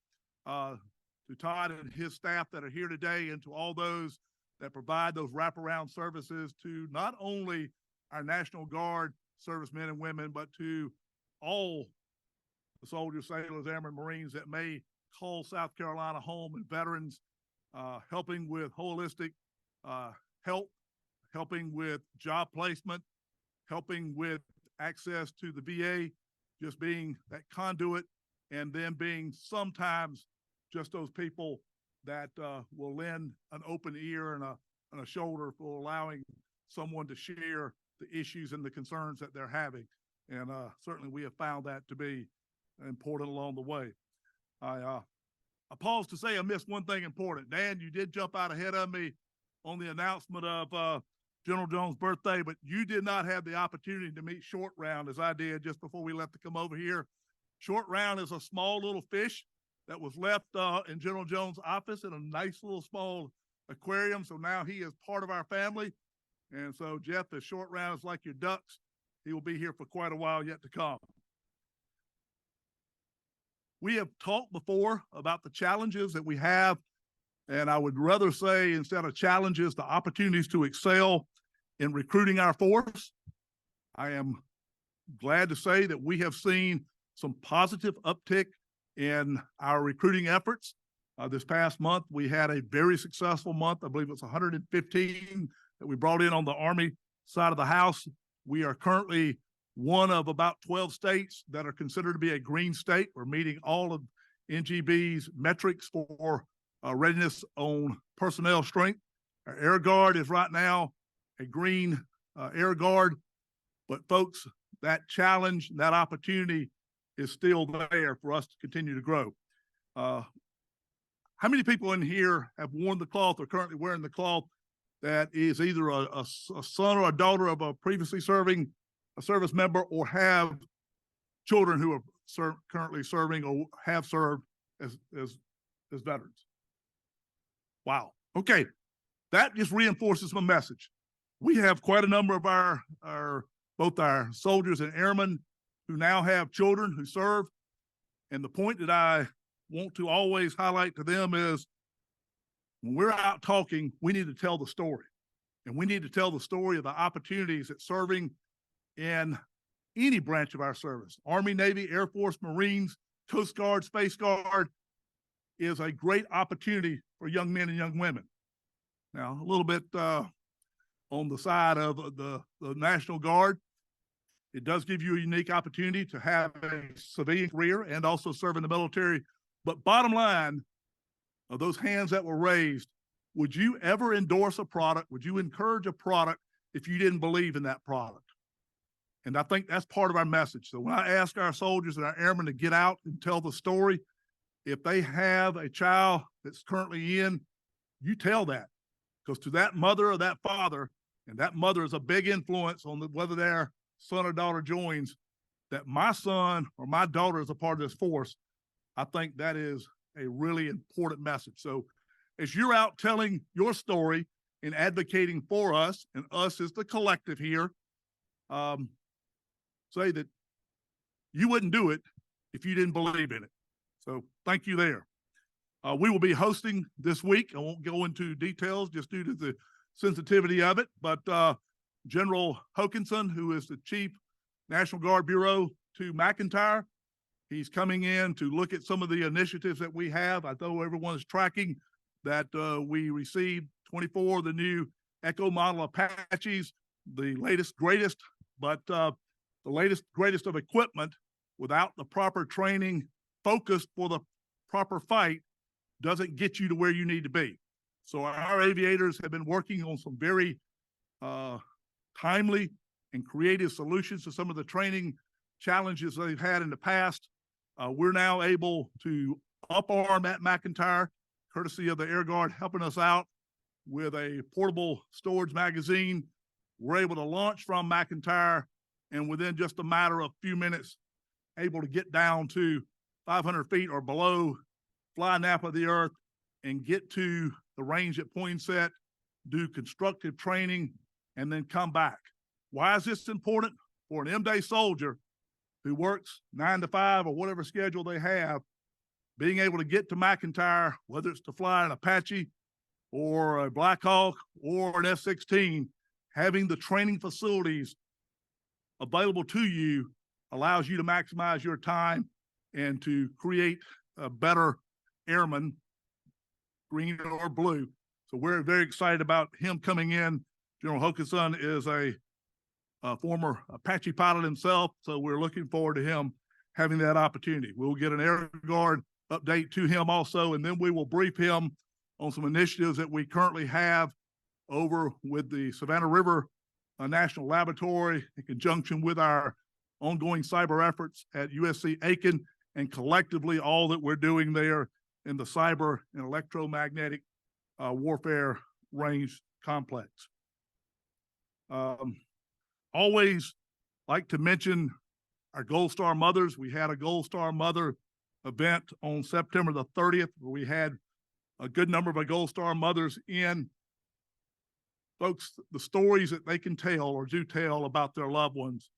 To Todd and his staff that are here today, and to all those that provide those wraparound services to not only our National Guard servicemen and women, but to all the soldiers, sailors, airmen, Marines that may call South Carolina home, and veterans, helping with holistic help, helping with job placement, helping with access to the VA, just being that conduit, and then being sometimes just those people that will lend an open ear and a shoulder for allowing someone to share the issues and the concerns that they're having. And certainly we have found that to be important along the way. I pause to say I missed one thing important. Dan, you did jump out ahead of me on the announcement of General Jones' birthday, but you did not have the opportunity to meet Short Round as I did just before we left to come over here. Short Round is a small little fish that was left in General Jones' office in a nice little small aquarium. So now he is part of our family. And so, Jeff, the Short Round is like your ducks. He will be here for quite a while yet to come. We have talked before about the challenges that we have, and I would rather say, instead of challenges, the opportunities to excel in recruiting our force. I am glad to say that we have seen some positive uptick in our recruiting efforts. This past month, we had a very successful month. I believe it's 115 that we brought in on the Army side of the house. We are currently one of about 12 states that are considered to be a green state. We're meeting all of NGB's metrics for readiness on personnel strength. Our Air Guard is right now a green Air Guard, but folks, that challenge, that opportunity is still there for us to continue to grow. How many people in here have worn the cloth or currently wearing the cloth that is either a son or a daughter of a previously serving a service member, or have children who are currently serving or have served as veterans? Wow. Okay. That just reinforces my message. We have quite a number of both our soldiers and airmen who now have children who serve. And the point that I want to always highlight to them is, when we're out talking, we need to tell the story. And we need to tell the story of the opportunities that serving in any branch of our service, Army, Navy, Air Force, Marines, Coast Guard, Space Guard, is a great opportunity for young men and young women. Now, a little bit on the side of the National Guard, it does give you a unique opportunity to have a civilian career and also serve in the military. But bottom line, of those hands that were raised, would you ever endorse a product? Would you encourage a product if you didn't believe in that product? And I think that's part of our message. So when I ask our soldiers and our airmen to get out and tell the story, if they have a child that's currently in, you tell that. Because to that mother or that father, and that mother is a big influence on whether their son or daughter joins, that my son or my daughter is a part of this force, I think that is a really important message. So as you're out telling your story and advocating for us, and us is the collective here, say that you wouldn't do it if you didn't believe in it. So thank you there. We will be hosting this week. I won't go into details just due to the sensitivity of it, but General Hokanson, who is the Chief National Guard Bureau to McIntyre, he's coming in to look at some of the initiatives that we have. I know everyone is tracking that we received 24 of the new Echo model Apaches, the latest, greatest, but the latest, greatest of equipment without the proper training focused for the proper fight doesn't get you to where you need to be. So our aviators have been working on some very timely and creative solutions to some of the training challenges they've had in the past. We're now able to up-arm at McIntyre, courtesy of the Air Guard helping us out with a portable storage magazine. We're able to launch from McIntyre, and within just a matter of a few minutes, able to get down to 500 feet or below, fly nap of the earth, and get to the range at Poinsett, do constructive training, and then come back. Why is this important? For an M-Day soldier who works 9 to 5 or whatever schedule they have, being able to get to McIntyre, whether it's to fly an Apache or a Black Hawk or an F-16, having the training facilities available to you allows you to maximize your time and to create a better airman, green or blue. So we're very excited about him coming in. General Hokanson is a former Apache pilot himself, so we're looking forward to him having that opportunity. We'll get an Air Guard update to him also, and then we will brief him on some initiatives that we currently have over with the Savannah River National Laboratory in conjunction with our ongoing cyber efforts at USC Aiken, and collectively all that we're doing there in the cyber and electromagnetic warfare range complex. Always like to mention our Gold Star mothers. We had a Gold Star mother event on September the 30th, where we had a good number of our Gold Star mothers in. Folks, the stories that they can tell or do tell about their loved ones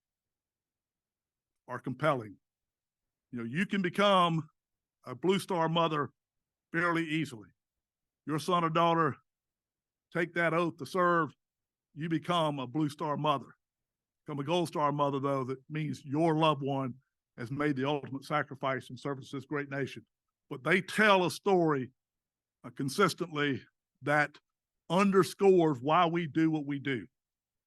are compelling. You know, you can become a Blue Star mother fairly easily. Your son or daughter take that oath to serve, you become a Blue Star mother. Become a Gold Star mother, though, that means your loved one has made the ultimate sacrifice in service to this great nation. But they tell a story consistently that underscores why we do what we do.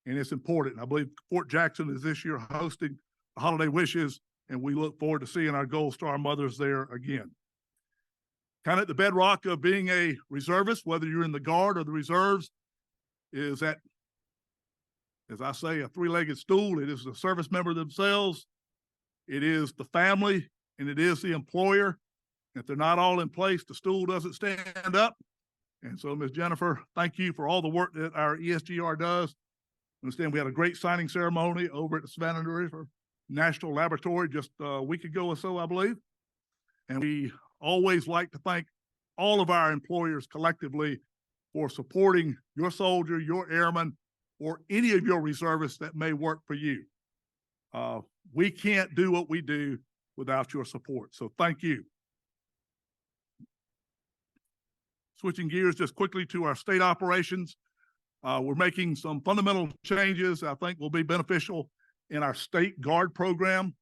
And it's important. I believe Fort Jackson is this year hosting the Holiday Wishes, and we look forward to seeing our Gold Star mothers there again. Kind of at the bedrock of being a reservist, whether you're in the Guard or the Reserves, is that, as I say, a three-legged stool. It is the service member themselves, it is the family, and it is the employer. If they're not all in place, the stool doesn't stand up. And so, Ms. Jennifer, thank you for all the work that our ESGR does. I understand we had a great signing ceremony over at the Savannah River National Laboratory just a week ago or so, I believe. And we always like to thank all of our employers collectively for supporting your soldier, your airman, or any of your reservists that may work for you. We can't do what we do without your support. So thank you. Switching gears just quickly to our state operations. We're making some fundamental changes I think will be beneficial in our state Guard program.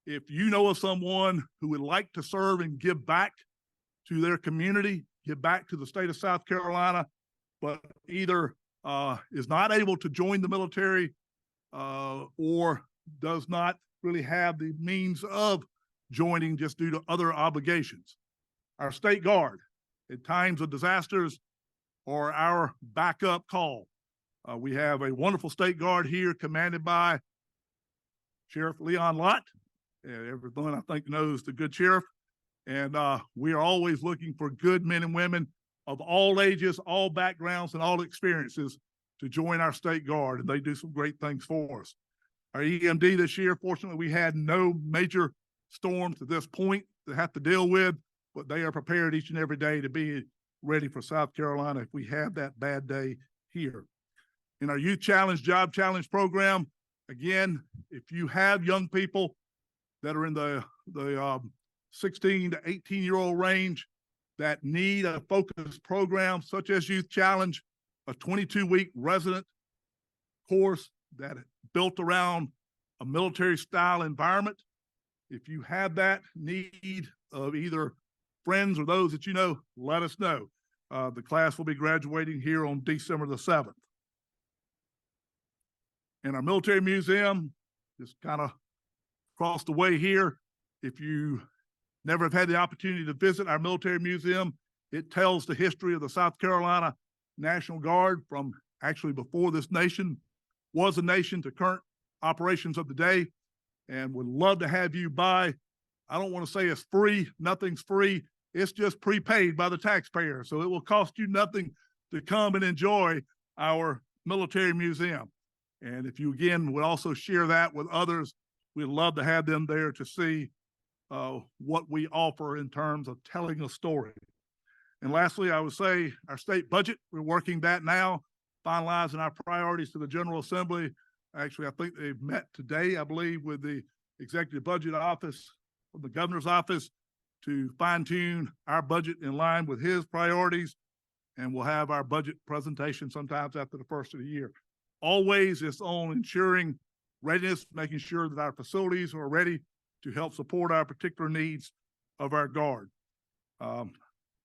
If you know of someone who would like to serve and give back to their community, give back to the state of South Carolina, but either is not able to join the military or does not really have the means of joining just due to other obligations, our state Guard at times of disasters or our backup call. We have a wonderful state Guard here commanded by Sheriff Leon Lott. Everyone I think knows the good sheriff. And we are always looking for good men and women of all ages, all backgrounds, and all experiences to join our state Guard. And they do some great things for us. Our EMD this year, fortunately, we had no major storms to this point to have to deal with, but they are prepared each and every day to be ready for South Carolina if we have that bad day here. In our Youth Challenge, Job Challenge program, again, if you have young people that are in the 16 to 18-year-old range that need a focused program such as Youth Challenge, a 22-week resident course that built around a military-style environment. If you have that need of either friends or those that you know, let us know. The class will be graduating here on December the 7th. In our military museum, just kind of across the way here, if you never have had the opportunity to visit our military museum, it tells the history of the South Carolina National Guard from actually before this nation was a nation to current operations of the day, and would love to have you by. I don't want to say it's free. Nothing's free. It's just prepaid by the taxpayer. So it will cost you nothing to come and enjoy our military museum. And if you, again, would also share that with others, we'd love to have them there to see what we offer in terms of telling a story. And lastly, I would say our state budget, we're working that now, finalizing our priorities to the General Assembly. Actually, I think they've met today, I believe, with the Executive Budget Office, from the Governor's Office, to fine-tune our budget in line with his priorities. And we'll have our budget presentation sometimes after the first of the year. Always it's on ensuring readiness, making sure that our facilities are ready to help support our particular needs of our Guard. I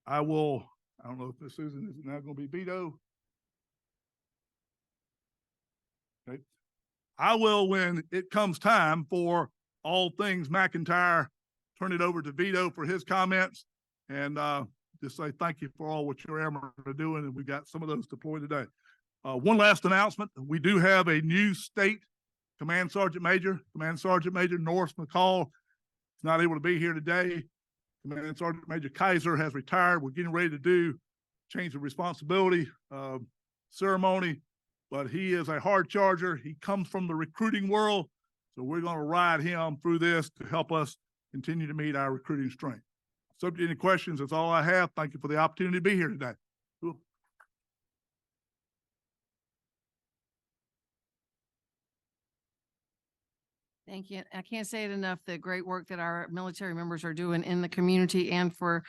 don't know if Ms. Susan is now going to be vetoed. Okay. I will, when it comes time for all things McIntyre, turn it over to Vito for his comments, and just say thank you for all what your airmen are doing, and we got some of those deployed today. One last announcement. We do have a new state Command Sergeant Major Norris McCall is not able to be here today. Command Sergeant Major Kaiser has retired. We're getting ready to change the responsibility. ceremony, but he is a hard charger. He comes from the recruiting world. So we're going to ride him through this to help us continue to meet our recruiting strength. Subject to any questions, that's all I have. Thank you for the opportunity to be here today. Cool. Thank you. I can't say it enough, the great work that our military members are doing in the community and for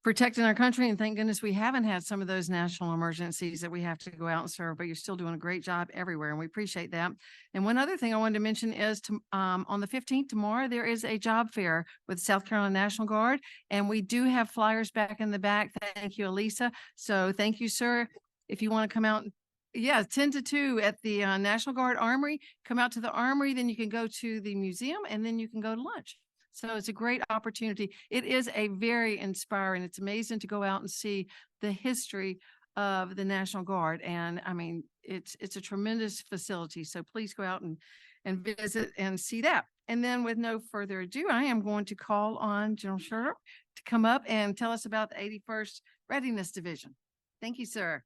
protecting our country. And thank goodness we haven't had some of those national emergencies that we have to go out and serve, but you're still doing a great job everywhere. And we appreciate that. And one other thing I wanted to mention is on the 15th tomorrow, there is a job fair with South Carolina National Guard. And we do have flyers back in the back. Thank you, Elisa. So thank you, sir. If you want to come out, yeah, 10 to 2 at the National Guard Armory, come out to the Armory, then you can go to the museum and then you can go to lunch. So it's a great opportunity. It is a very inspiring. It's amazing to go out and see the history of the National Guard. And I mean, it's a tremendous facility. So please go out and visit and see that. And then with no further ado, I am going to call on General Sherter to come up and tell us about the 81st Readiness Division. Thank you, sir.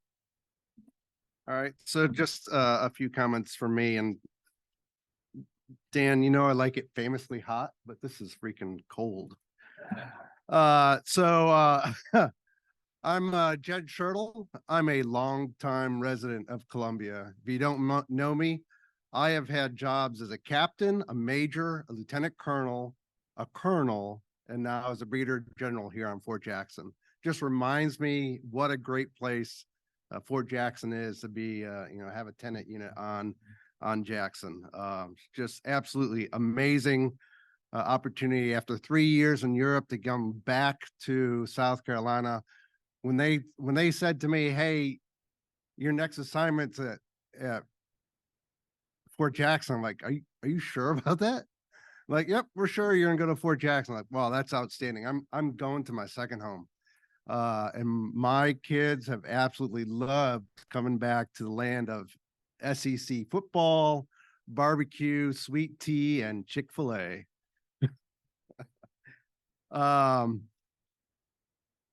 All right, so just a few comments from me. And Dan, you know I like it famously hot, but this is freaking cold. I'm Jed Shertle. I'm a longtime resident of Columbia. If you don't know me, I have had jobs as a captain, a major, a lieutenant colonel, a colonel, and now as a brigadier general here on Fort Jackson. Just reminds me what a great place Fort Jackson is to be, have a tenant unit on Jackson. Just absolutely amazing opportunity after 3 years in Europe to come back to South Carolina. When they said to me, "Hey, your next assignment's at Fort Jackson," I'm like, "Are you sure about that?" Like, "Yep, we're sure you're gonna go to Fort Jackson." Like, wow, that's outstanding. I'm going to my second home. And my kids have absolutely loved coming back to the land of SEC football, barbecue, sweet tea, and Chick-fil-A.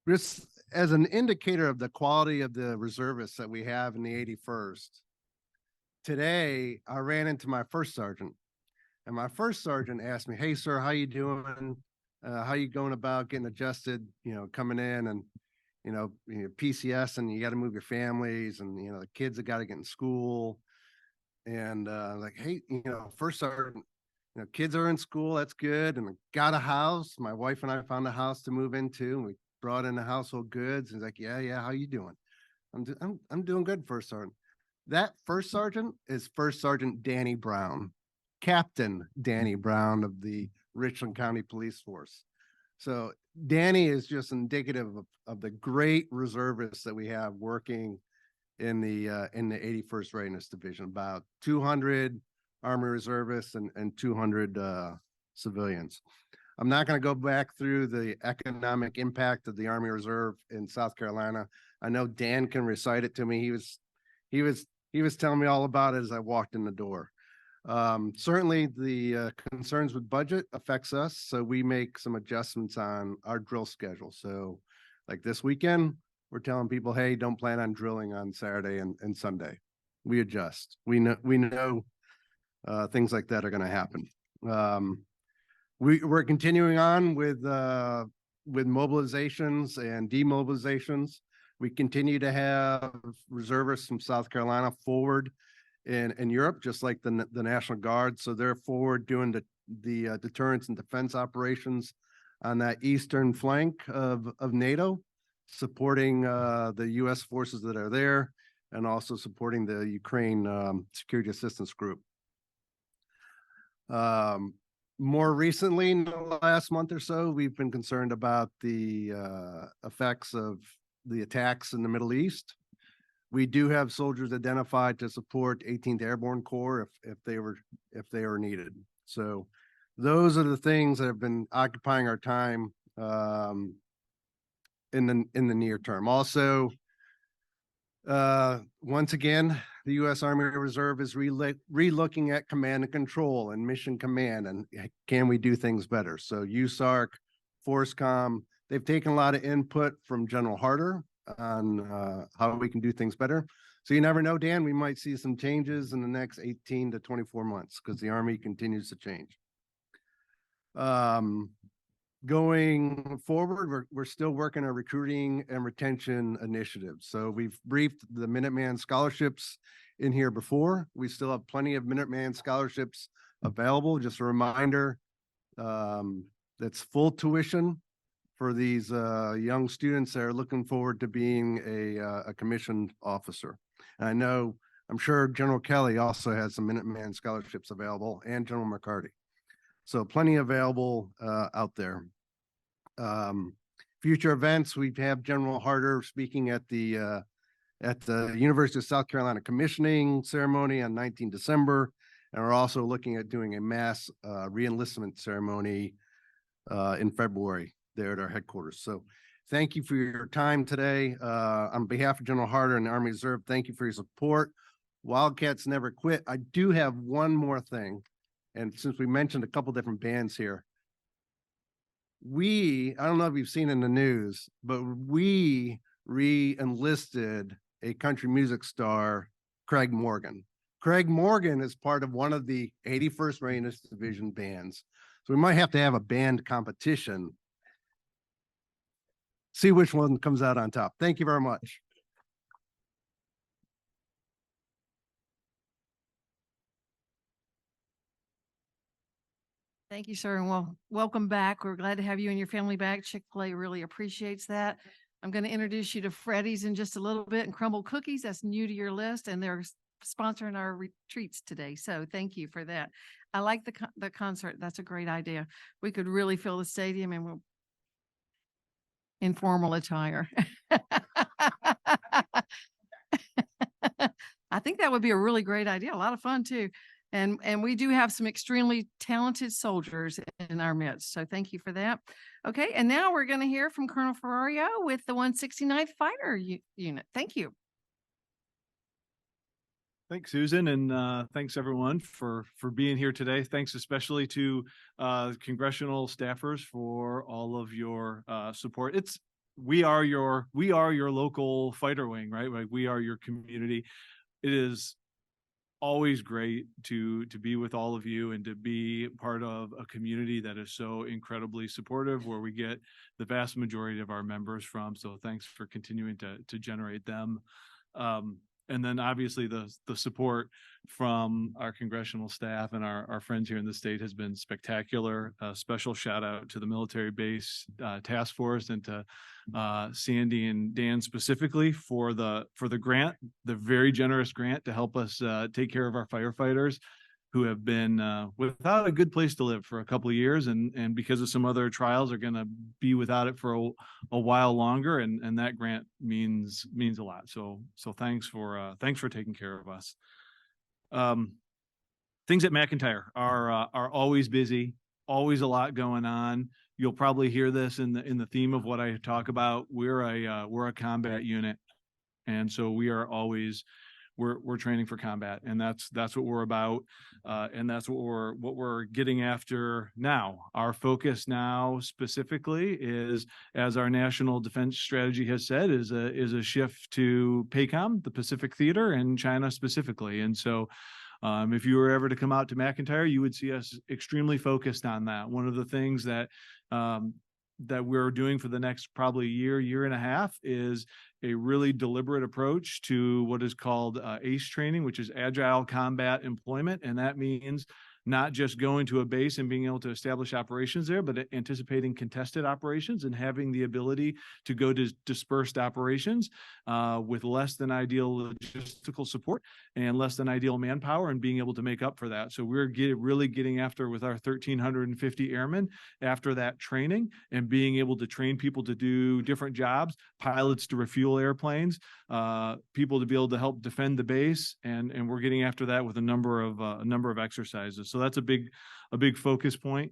Just as an indicator of the quality of the reservists that we have in the 81st, today I ran into my first sergeant, and my first sergeant asked me, "Hey, sir, how you doing? How you going about getting adjusted, coming in and, PCS and you got to move your families and, the kids have got to get in school." And like, "Hey, first sergeant, kids are in school. That's good. And I got a house. My wife and I found a house to move into, and we brought in the household goods." And he's like, yeah. How you doing?" I'm doing good, first sergeant. That first sergeant is First Sergeant Danny Brown, Captain Danny Brown of the Richland County Police Force. So Danny is just indicative of the great reservists that we have working in the 81st Readiness Division, about 200 Army reservists and 200 civilians. I'm not going to go back through the economic impact of the Army Reserve in South Carolina. I know Dan can recite it to me. He was telling me all about it as I walked in the door. Certainly the concerns with budget affects us, so we make some adjustments on our drill schedule. So like this weekend, we're telling people, "Hey, don't plan on drilling on Saturday and Sunday." We adjust. We know things like that are going to happen. We're continuing on with mobilizations and demobilizations. We continue to have reservists from South Carolina forward in Europe, just like the National Guard. So they're forward doing the deterrence and defense operations on that eastern flank of NATO, supporting the U.S. forces that are there, and also supporting the Ukraine Security Assistance Group. More recently, in the last month or so, we've been concerned about the effects of the attacks in the Middle East. We do have soldiers identified to support 18th Airborne Corps if they were needed. So those are the things that have been occupying our time in the near term. Also, once again, the U.S. Army Reserve is relooking at command and control and mission command, and can we do things better? So USARC, FORSCOM, they've taken a lot of input from General Harder on how we can do things better. So you never know, Dan, we might see some changes in the next 18 to 24 months because the Army continues to change. Going forward, we're still working on recruiting and retention initiatives. So we've briefed the Minuteman scholarships in here before. We still have plenty of Minuteman scholarships available. Just a reminder, that's full tuition for these young students that are looking forward to being a commissioned officer. And I know, I'm sure General Kelly also has some Minuteman scholarships available, and General McCarty. So plenty available out there. Future events, we have General Harder speaking at the University of South Carolina commissioning ceremony on 19 December. And we're also looking at doing a mass re-enlistment ceremony in February there at our headquarters. So thank you for your time today. On behalf of General Harder and the Army Reserve, thank you for your support. Wildcats never quit. I do have one more thing. And since we mentioned a couple different bands here, I don't know if you've seen in the news, but we re-enlisted a country music star, Craig Morgan. Craig Morgan is part of one of the 81st Marine Division bands. So we might have to have a band competition. See which one comes out on top. Thank you very much. Thank you, sir, and welcome back. We're glad to have you and your family back. Chick-fil-A really appreciates that. I'm going to introduce you to Freddy's in just a little bit, and Crumble Cookies. That's new to your list, and they're sponsoring our retreats today. So thank you for that. I like the concert. That's a great idea. We could really fill the stadium and we'll informal attire. I think that would be a really great idea. A lot of fun too. And we do have some extremely talented soldiers in our midst. So thank you for that. Okay. And now we're going to hear from Colonel Ferrario with the 169th Fighter Unit. Thank you. Thanks, Susan, and thanks everyone for being here today. Thanks especially to congressional staffers for all of your support. We are your local fighter wing, right? Like, we are your community. It is always great to be with all of you and to be part of a community that is so incredibly supportive, where we get the vast majority of our members from. So thanks for continuing to generate them. And then obviously the support from our congressional staff and our friends here in the state has been spectacular. A special shout out to the military base task force and to Sandy and Dan specifically for the grant, the very generous grant to help us take care of our firefighters who have been without a good place to live for a couple of years, and because of some other trials are going to be without it for a while longer, and that grant means a lot. So thanks for taking care of us. Things at McIntyre are always busy, always a lot going on. You'll probably hear this in the theme of what I talk about. We're a combat unit, and so we are always we're training for combat, and that's what we're about, and that's what we're getting after now. Our focus now specifically is, as our national defense strategy has said, is a shift to PACOM, the Pacific Theater, and China specifically. And so if you were ever to come out to McIntyre, you would see us extremely focused on that. One of the things that we're doing for the next probably year and a half is a really deliberate approach to what is called ACE training, which is Agile Combat Employment. And that means not just going to a base and being able to establish operations there, but anticipating contested operations and having the ability to go to dispersed operations with less than ideal logistical support and less than ideal manpower, and being able to make up for that. So we're really getting after, with our 1,350 airmen, after that training and being able to train people to do different jobs, pilots to refuel airplanes, people to be able to help defend the base, and we're getting after that with a number of exercises. So that's a big focus point.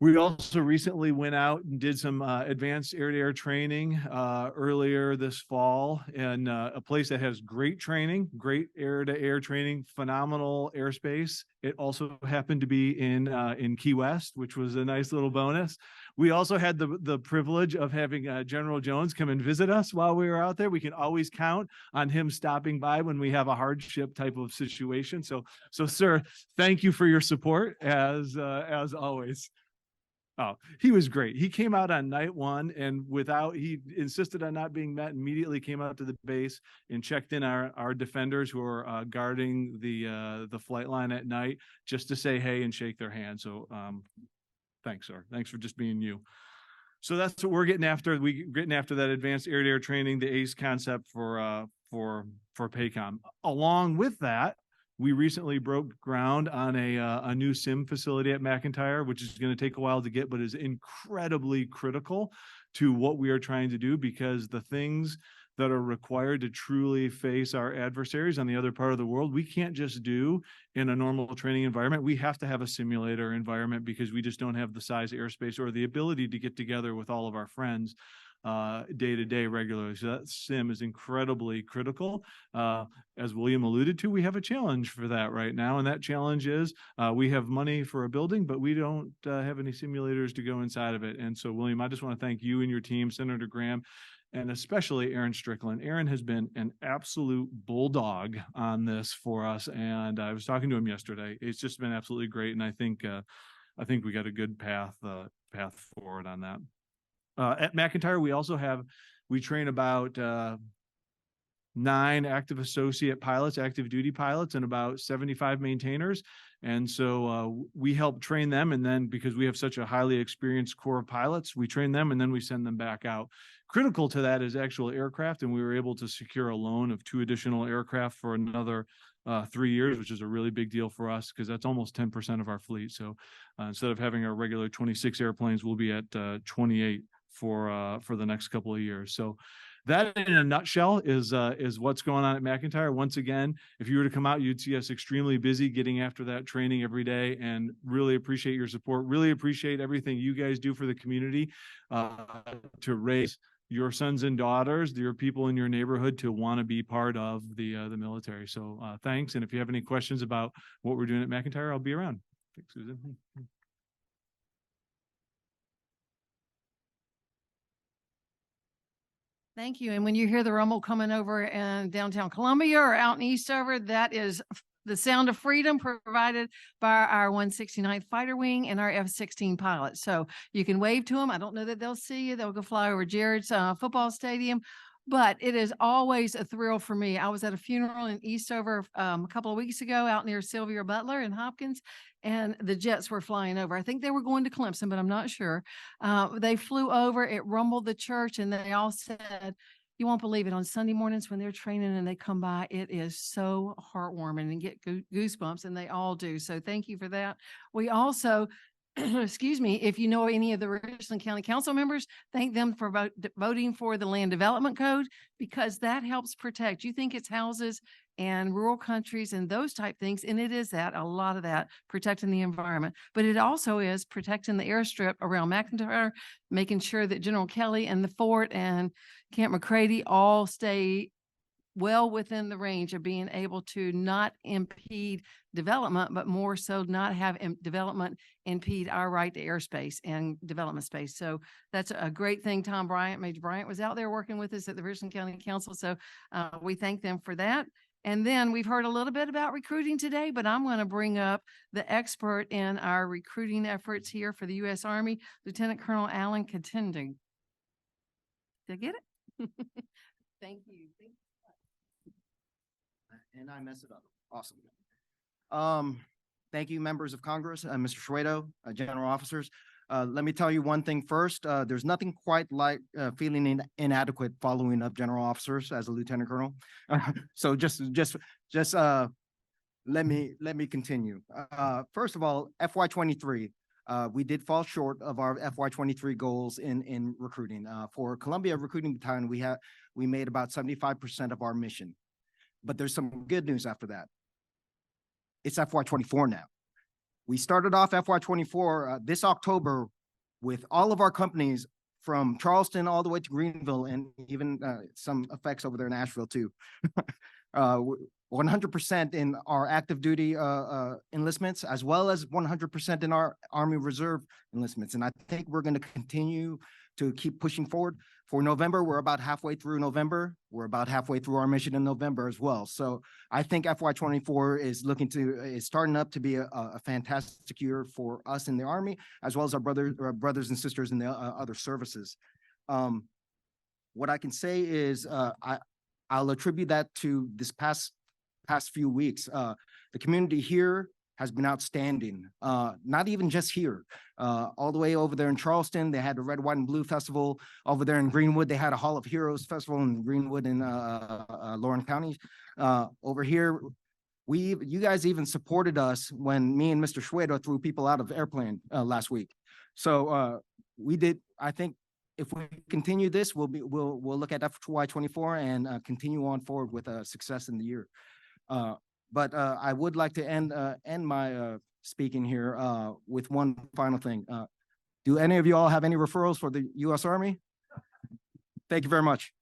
We also recently went out and did some advanced air-to-air training earlier this fall in a place that has great training, great air-to-air training, phenomenal airspace. It also happened to be in Key West, which was a nice little bonus. We also had the privilege of having General Jones come and visit us while we were out there. We can always count on him stopping by when we have a hardship type of situation. So sir, thank you for your support as always. Oh, he was great. He came out on night one and he insisted on not being met, immediately came out to the base and checked in our defenders who are guarding the flight line at night just to say hey and shake their hand. So thanks, sir. Thanks for just being you. So that's what we're getting after. We're getting after that advanced air-to-air training, the ACE concept for PACOM. Along with that, we recently broke ground on a new sim facility at McIntyre, which is going to take a while to get, but is incredibly critical to what we are trying to do, because the things that are required to truly face our adversaries on the other part of the world, we can't just do in a normal training environment. We have to have a simulator environment because we just don't have the size airspace or the ability to get together with all of our friends day to day regularly. So that sim is incredibly critical. As William alluded to, we have a challenge for that right now. And that challenge is we have money for a building, but we don't have any simulators to go inside of it. And so, William, I just want to thank you and your team, Senator Graham, and especially Aaron Strickland. Aaron has been an absolute bulldog on this for us. And I was talking to him yesterday. It's just been absolutely great. And I think we got a good path forward on that. At McIntyre, we train about 9 active associate pilots, active duty pilots, and about 75 maintainers. And so we help train them. And then because we have such a highly experienced core of pilots, we train them and then we send them back out. Critical to that is actual aircraft. And we were able to secure a loan of 2 additional aircraft for another 3 years, which is a really big deal for us because that's almost 10% of our fleet. So instead of having our regular 26 airplanes, we'll be at 28 for the next couple of years. So that in a nutshell is what's going on at McIntyre. Once again, if you were to come out, you'd see us extremely busy getting after that training every day, and really appreciate your support. Really appreciate everything you guys do for the community to raise your sons and daughters, your people in your neighborhood to want to be part of the military. So thanks. And if you have any questions about what we're doing at McIntyre, I'll be around. Thanks, Susan. Thank you. And when you hear the rumble coming over in downtown Columbia or out in Eastover, that is the sound of freedom provided by our 169th Fighter Wing and our F-16 pilots. So you can wave to them. I don't know that they'll see you. They'll go fly over Jared's football stadium. But it is always a thrill for me. I was at a funeral in Eastover a couple of weeks ago out near Sylvia Butler in Hopkins, and the jets were flying over. I think they were going to Clemson, but I'm not sure. They flew over, it rumbled the church, and they all said, you won't believe it, on Sunday mornings when they're training and they come by, it is so heartwarming and get goosebumps, and they all do. So thank you for that. We also excuse me, if you know any of the Richland County Council members, thank them for voting for the Land Development Code, because that helps protect. You think it's houses and rural countries and those type things, and it is that, a lot of that, protecting the environment. But it also is protecting the airstrip around McIntyre, making sure that General Kelly and the fort and Camp McCready all stay well within the range of being able to not impede development, but more so not have development impede our right to airspace and development space. So that's a great thing. Major Bryant was out there working with us at the Richland County Council. So we thank them for that. And then we've heard a little bit about recruiting today, but I'm going to bring up the expert in our recruiting efforts here for the U.S. Army, Lieutenant Colonel Alan Contending. Did I get it? Thank you. And I mess it up. Awesome. Thank you, members of Congress, Mr. Schwedo, general officers. Let me tell you one thing first. There's nothing quite like feeling inadequate following up general officers as a lieutenant colonel. So just let me continue. First of all, FY23, we did fall short of our FY23 goals in recruiting. For Columbia Recruiting Battalion, we made about 75% of our mission. But there's some good news after that. It's FY24 now. We started off FY24 this October with all of our companies from Charleston all the way to Greenville, and even some effects over there in Asheville too. 100% in our active duty enlistments, as well as 100% in our Army Reserve enlistments. And I think we're going to continue to keep pushing forward. For November, we're about halfway through November. We're about halfway through our mission in November as well. So I think FY24 is starting up to be a fantastic year for us in the Army, as well as our brothers and sisters in the other services. What I can say is I'll attribute that to this past few weeks. The community here has been outstanding. Not even just here, all the way over there in Charleston, they had the Red, White, and Blue Festival. Over there in Greenwood, they had a Hall of Heroes Festival in Greenwood in Lauren County. Over here, you guys even supported us when me and Mr. Schwedo threw people out of airplane last week. So we did. I think if we continue this, we'll look at FY24 and continue on forward with success in the year. But I would like to end my speaking here with one final thing. Do any of you all have any referrals for the U.S. Army? Thank you very much.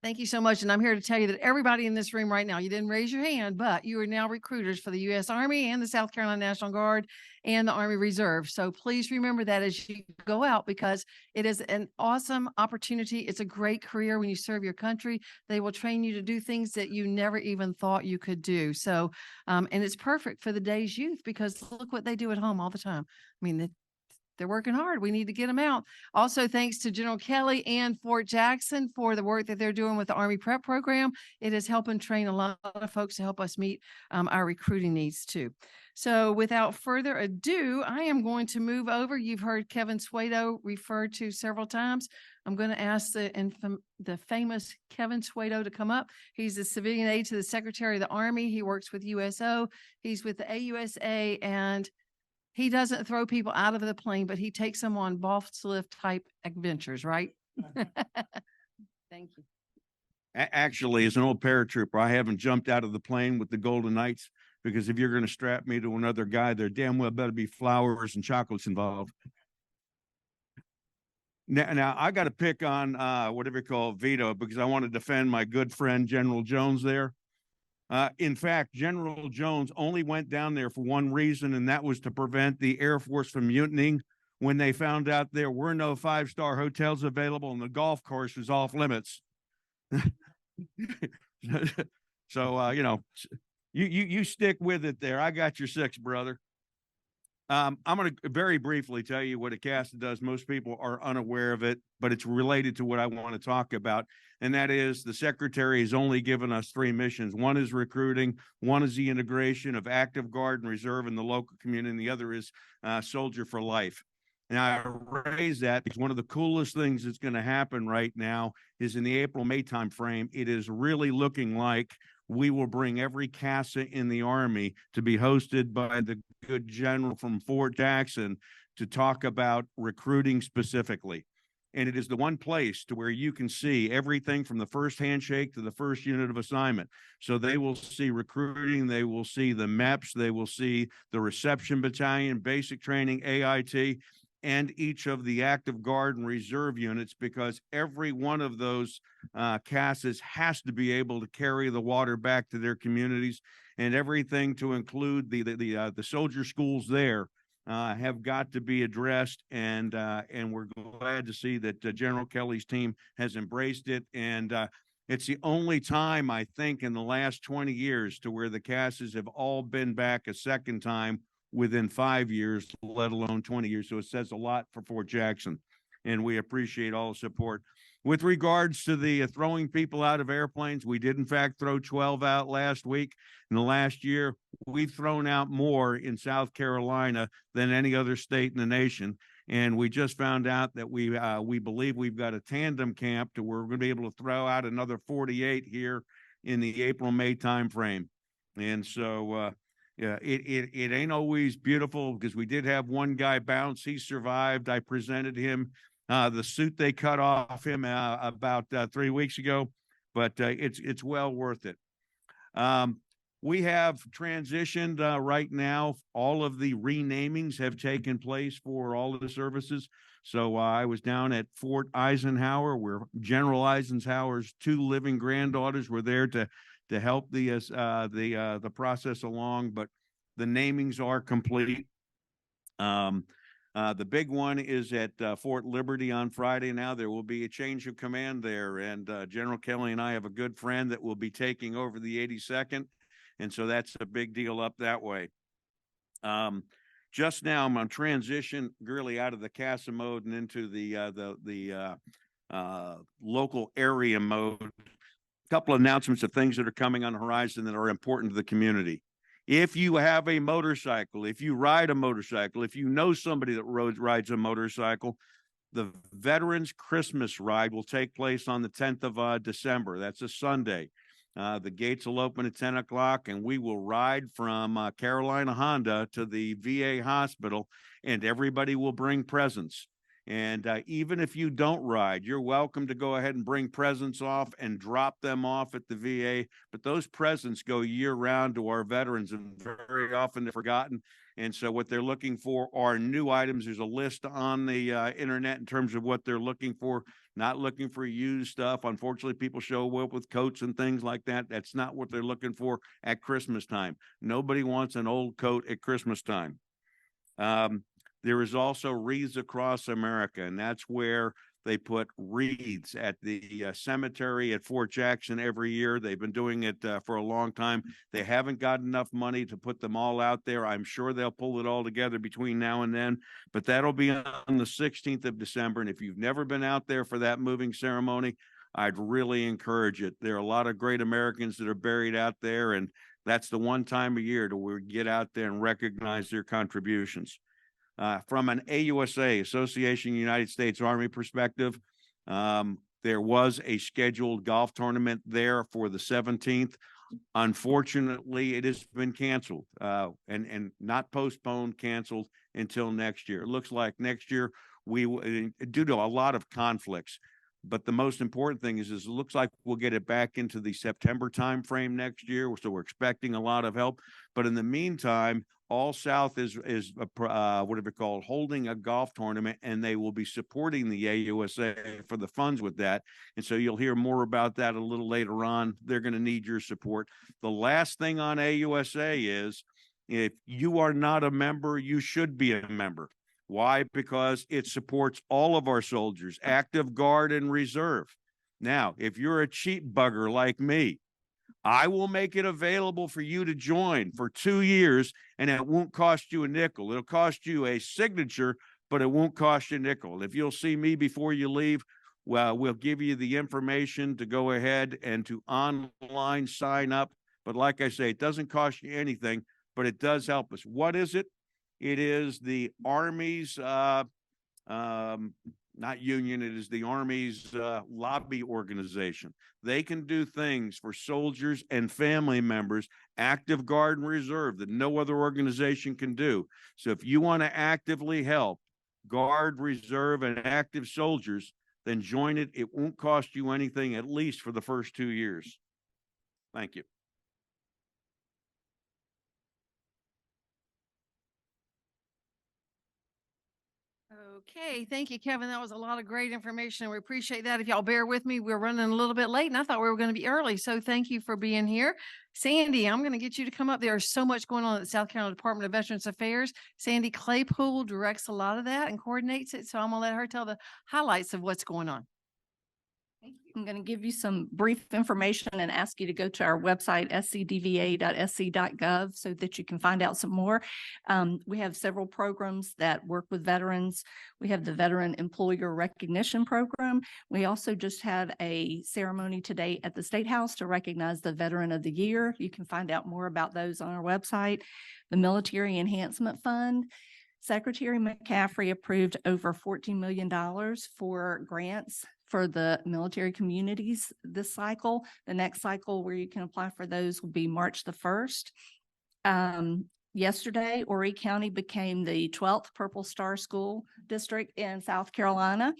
Thank you so much. And I'm here to tell you that everybody in this room right now, you didn't raise your hand, but you are now recruiters for the U.S. Army and the South Carolina National Guard and the Army Reserve. So please remember that as you go out, because it is an awesome opportunity. It's a great career when you serve your country. They will train you to do things that you never even thought you could do. So, and it's perfect for the day's youth, because look what they do at home all the time. I mean, they're working hard. We need to get them out. Also, thanks to General Kelly and Fort Jackson for the work that they're doing with the Army Prep Program. It is helping train a lot of folks to help us meet our recruiting needs too. So without further ado, I am going to move over. You've heard Kevin Suedo referred to several times. I'm going to ask the famous Kevin Suedo to come up. He's the civilian aide to the Secretary of the Army. He works with USO. He's with the AUSA, and he doesn't throw people out of the plane, but he takes them on boss lift type adventures, right? Thank you. Actually, as an old paratrooper, I haven't jumped out of the plane with the Golden Knights, because if you're going to strap me to another guy, there damn well better be flowers and chocolates involved. Now I got to pick on whatever you call Vito, because I want to defend my good friend General Jones there. In fact, General Jones only went down there for one reason, and that was to prevent the Air Force from mutinying when they found out there were no five-star hotels available and the golf course was off limits. So, you know, you stick with it there. I got your six, brother. I'm going to very briefly tell you what a CASA does. Most people are unaware of it, but it's related to what I want to talk about. And that is, the Secretary has only given us three missions. One is recruiting. One is the integration of active guard and reserve in the local community. And the other is Soldier for Life. Now, I raise that because one of the coolest things that's going to happen right now is in the April-May timeframe, it is really looking like we will bring every CASA in the Army to be hosted by the good general from Fort Jackson to talk about recruiting specifically. And it is the one place to where you can see everything from the first handshake to the first unit of assignment. So they will see recruiting, they will see the MEPS, they will see the reception battalion, basic training, AIT, and each of the active guard and reserve units, because every one of those CASAs has to be able to carry the water back to their communities, and everything to include the soldier schools there have got to be addressed. And we're glad to see that General Kelly's team has embraced it. And it's the only time, I think, in the last 20 years to where the CASAs have all been back a second time within 5 years, let alone 20 years. So it says a lot for Fort Jackson, and we appreciate all the support. With regards to the throwing people out of airplanes, we did in fact throw 12 out last week. In the last year, we've thrown out more in South Carolina than any other state in the nation. And we just found out that we believe we've got a tandem camp to where we're going to be able to throw out another 48 here in the April-May timeframe. And so, yeah, it ain't always beautiful, because we did have one guy bounce. He survived. I presented him the suit they cut off him about 3 weeks ago, but it's well worth it. We have transitioned right now. All of the renamings have taken place for all of the services. So I was down at Fort Eisenhower, where General Eisenhower's two living granddaughters were there to help the process along. But the namings are complete. The big one is at Fort Liberty on Friday. Now there will be a change of command there, and General Kelly and I have a good friend that will be taking over the 82nd. And so that's a big deal up that way. Just now I'm on transition really out of the CASA mode and into the local area mode. A couple of announcements of things that are coming on the horizon that are important to the community. If you have a motorcycle, if you ride a motorcycle, if you know somebody that rides a motorcycle, the Veterans Christmas Ride will take place on the 10th of December. That's a Sunday. The gates will open at 10 o'clock, and we will ride from Carolina Honda to the VA hospital, and everybody will bring presents. And even if you don't ride, you're welcome to go ahead and bring presents off and drop them off at the VA. But those presents go year round to our veterans, and very often they're forgotten. And so what they're looking for are new items. There's a list on the internet in terms of what they're looking for, not looking for used stuff. Unfortunately, people show up with coats and things like that. That's not what they're looking for at Christmas time. Nobody wants an old coat at Christmas time. There is also Wreaths Across America, and that's where they put wreaths at the cemetery at Fort Jackson every year. They've been doing it for a long time. They haven't got enough money to put them all out there. I'm sure they'll pull it all together between now and then, but that'll be on the 16th of December. And if you've never been out there for that moving ceremony, I'd really encourage it. There are a lot of great Americans that are buried out there, and that's the one time a year to where we get out there and recognize their contributions. From an AUSA, Association United States Army perspective, there was a scheduled golf tournament there for the 17th. Unfortunately, it has been canceled and not postponed, canceled until next year. It looks like next year due to a lot of conflicts. But the most important thing is it looks like we'll get it back into the September timeframe next year. So we're expecting a lot of help. But in the meantime, All South is whatever called holding a golf tournament, and they will be supporting the AUSA for the funds with that. And so you'll hear more about that a little later on. They're going to need your support. The last thing on AUSA is if you are not a member, you should be a member. Why? Because it supports all of our soldiers, active guard and reserve. Now, if you're a cheap bugger like me, I will make it available for you to join for 2 years, and it won't cost you a nickel. It'll cost you a signature, but it won't cost you a nickel. If you'll see me before you leave, well, we'll give you the information to go ahead and to online sign up. But like I say, it doesn't cost you anything, but it does help us. What is it? It is the Army's, not union, it is the Army's lobby organization. They can do things for soldiers and family members, active guard and reserve, that no other organization can do. So if you want to actively help guard, reserve, and active soldiers, then join it. It won't cost you anything, at least for the first 2 years. Thank you. Okay, thank you, Kevin. That was a lot of great information. We appreciate that. If y'all bear with me, we're running a little bit late and I thought we were going to be early. So thank you for being here. Sandy, I'm going to get you to come up. There's so much going on at the South Carolina Department of Veterans Affairs. Sandy Claypool directs a lot of that and coordinates it. So I'm going to let her tell the highlights of what's going on. I'm going to give you some brief information and ask you to go to our website, scdva.sc.gov, so that you can find out some more. We have several programs that work with veterans. We have the Veteran Employer Recognition Program. We also just had a ceremony today at the State House to recognize the Veteran of the Year. You can find out more about those on our website. The Military Enhancement Fund. Secretary McCaffrey approved over $14 million for grants for the military communities this cycle. The next cycle where you can apply for those will be March the 1st. Yesterday, Horry County became the 12th Purple Star School District in South Carolina.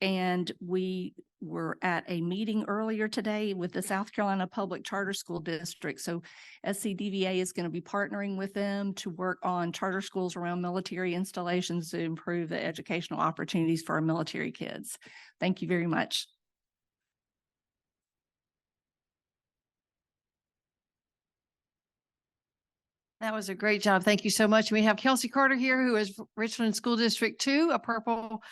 And we were at a meeting earlier today with the South Carolina Public Charter School District. So SCDVA is going to be partnering with them to work on charter schools around military installations to improve the educational opportunities for our military kids. Thank you very much. That was a great job. Thank you so much. We have Kelsey Carter here, who is Richland School District 2, a purple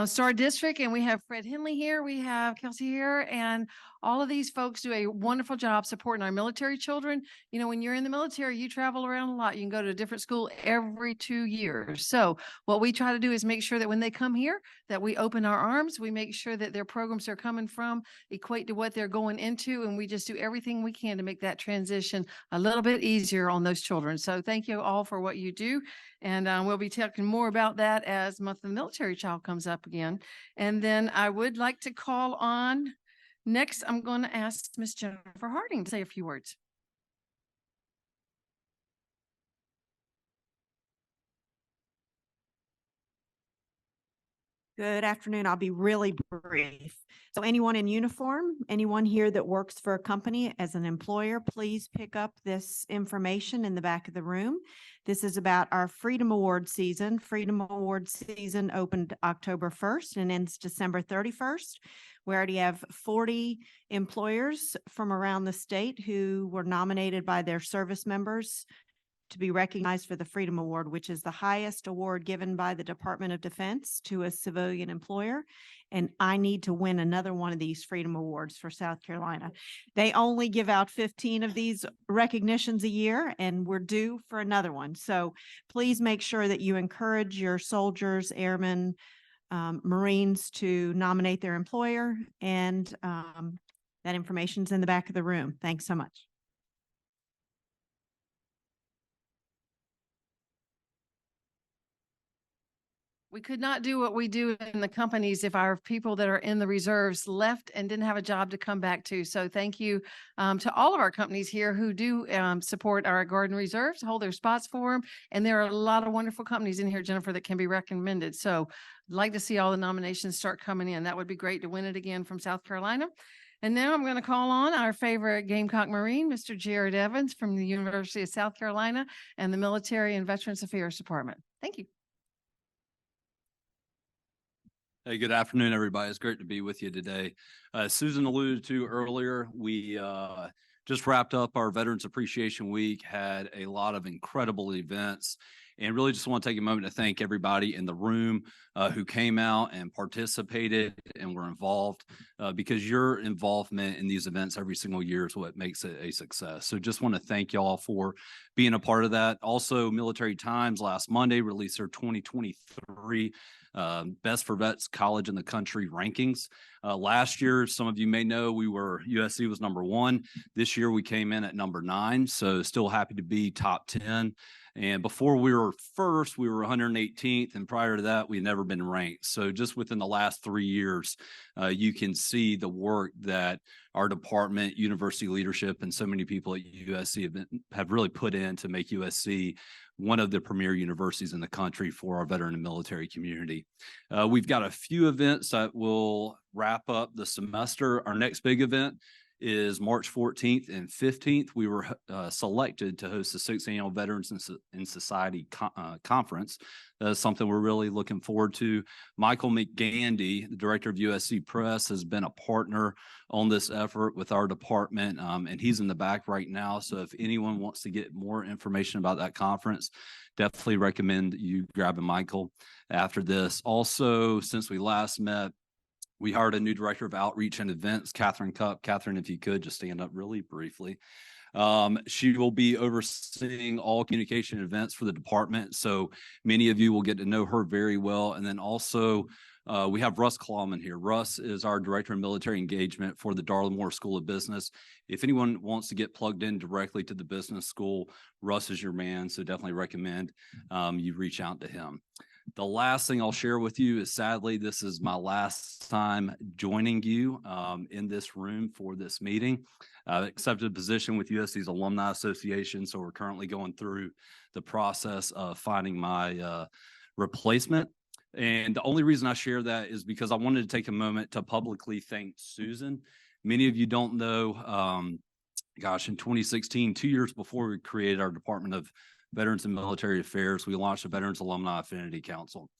star district. And we have Fred Henley here. We have Kelsey here. And all of these folks do a wonderful job supporting our military children. You know, when you're in the military, you travel around a lot. You can go to a different school every 2 years. So what we try to do is make sure that when they come here, that we open our arms. We make sure that their programs they're coming from equate to what they're going into. And we just do everything we can to make that transition a little bit easier on those children. So thank you all for what you do. And we'll be talking more about that as Month of the Military Child comes up again. And then I would like to call on, next, I'm going to ask Miss Jennifer Harding to say a few words. Good afternoon. I'll be really brief. So anyone in uniform, anyone here that works for a company as an employer, please pick up this information in the back of the room. This is about our Freedom Award season. Freedom Award season opened October 1st and ends December 31st. We already have 40 employers from around the state who were nominated by their service members to be recognized for the Freedom Award, which is the highest award given by the Department of Defense to a civilian employer. And I need to win another one of these Freedom Awards for South Carolina. They only give out 15 of these recognitions a year, and we're due for another one. So please make sure that you encourage your soldiers, airmen, Marines to nominate their employer, and that information's in the back of the room. Thanks so much. We could not do what we do in the companies if our people that are in the reserves left and didn't have a job to come back to. So thank you to all of our companies here who do support our Guard and Reserves, hold their spots for them. And there are a lot of wonderful companies in here, Jennifer, that can be recommended. So I'd like to see all the nominations start coming in. That would be great to win it again from South Carolina. And now I'm going to call on our favorite Gamecock Marine, Mr. Jared Evans from the University of South Carolina and the Military and Veterans Affairs Department. Thank you. Hey, good afternoon, everybody. It's great to be with you today. Susan alluded to earlier, we just wrapped up our Veterans Appreciation Week, had a lot of incredible events, and really just want to take a moment to thank everybody in the room who came out and participated and were involved, because your involvement in these events every single year is what makes it a success. So just want to thank y'all for being a part of that. Also, Military Times last Monday released their 2023 Best for Vets College in the Country rankings. Last year, some of you may know, USC was #1. This year we came in at #9, so still happy to be top 10. And before we were first, we were 118th, and prior to that, we'd never been ranked. So just within the last 3 years, you can see the work that our department, university leadership, and so many people at USC have really put in to make USC one of the premier universities in the country for our veteran and military community. We've got a few events that will wrap up the semester. Our next big event is March 14th and 15th. We were selected to host the 6th Annual Veterans in Society Conference. That's something we're really looking forward to. Michael McGandy, the director of USC Press, has been a partner on this effort with our department, and he's in the back right now. So if anyone wants to get more information about that conference, definitely recommend you grabbing Michael after this. Also, since we last met, we hired a new director of outreach and events, Catherine Cupp. Catherine, if you could just stand up really briefly. She will be overseeing all communication events for the department. So many of you will get to know her very well. And then also we have Russ Clawman here. Russ is our director of military engagement for the Darla Moore School of Business. If anyone wants to get plugged in directly to the business school, Russ is your man. So definitely recommend you reach out to him. The last thing I'll share with you is, sadly, this is my last time joining you in this room for this meeting. I've accepted a position with USC's Alumni Association, so we're currently going through the process of finding my replacement. And the only reason I share that is because I wanted to take a moment to publicly thank Susan. Many of you don't know, gosh, in 2016, 2 years before we created our Department of Veterans and Military Affairs, we launched a Veterans Alumni Affinity Council.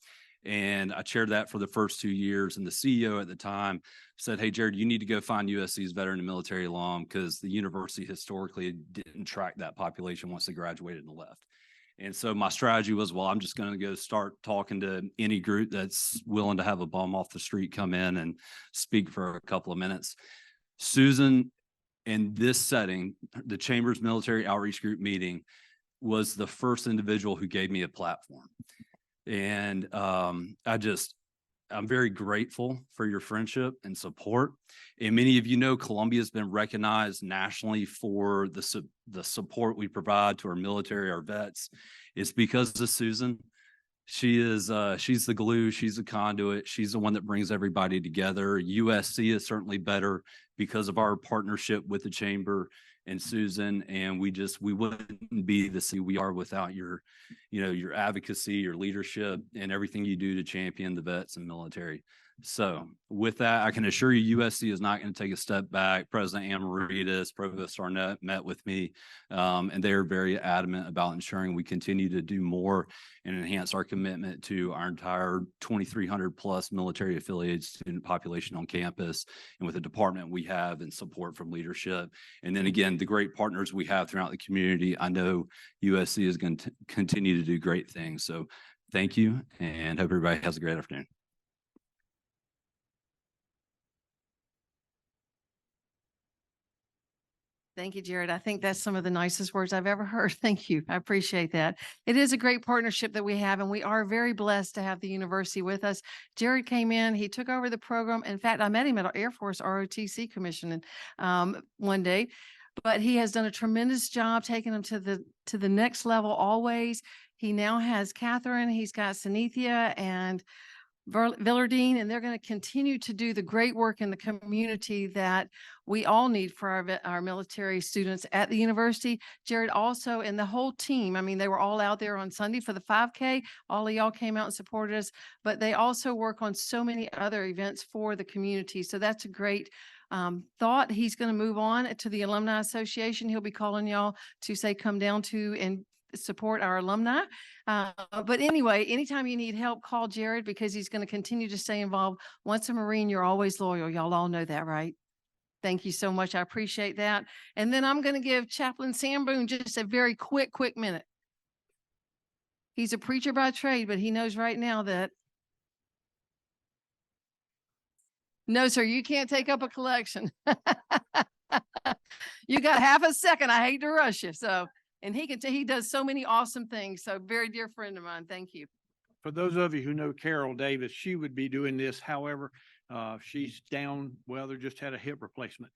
And I chaired that for the first 2 years. And the CEO at the time said, "Hey, Jared, you need to go find USC's veteran and military alum because the university historically didn't track that population once they graduated and left." And so my strategy was, well, I'm just going to go start talking to any group that's willing to have a bum off the street come in and speak for a couple of minutes. Susan, in this setting, the Chamber's Military Outreach Group meeting, was the first individual who gave me a platform. And I'm very grateful for your friendship and support. And many of you know Columbia has been recognized nationally for the support we provide to our military, our vets. It's because of Susan. She's the glue, she's the conduit, she's the one that brings everybody together. USC is certainly better because of our partnership with the Chamber and Susan, and we wouldn't be the city we are without your advocacy, your leadership, and everything you do to champion the vets and military. So with that, I can assure you USC is not going to take a step back. President Amaritas, Provost Arnett met with me, and they are very adamant about ensuring we continue to do more and enhance our commitment to our entire 2,300 plus military affiliated student population on campus, and with the department we have and support from leadership. And then again, the great partners we have throughout the community. I know USC is going to continue to do great things. So thank you, and hope everybody has a great afternoon. Thank you, Jared. I think that's some of the nicest words I've ever heard. Thank you. I appreciate that. It is a great partnership that we have, and we are very blessed to have the university with us. Jared came in, he took over the program. In fact, I met him at our Air Force ROTC commission one day, but he has done a tremendous job taking them to the next level always. He now has Catherine, he's got Sanithia and Villardine, and they're going to continue to do the great work in the community that we all need for our military students at the university. Jared also, and the whole team, I mean, they were all out there on Sunday for the 5K. All of y'all came out and supported us, but they also work on so many other events for the community. So that's a great thought. He's going to move on to the Alumni Association. He'll be calling y'all to say, come down to and support our alumni. But anyway, anytime you need help, call Jared because he's going to continue to stay involved. Once a Marine, you're always loyal. Y'all all know that, right? Thank you so much. I appreciate that. And then I'm going to give Chaplain Sam Boone just a very quick minute. He's a preacher by trade, but he knows right now that no, sir, you can't take up a collection. You got half a second. I hate to rush you. So, and he does so many awesome things. So very dear friend of mine. Thank you. For those of you who know Carol Davis, she would be doing this. However, she's down. Well, they just had a hip replacement.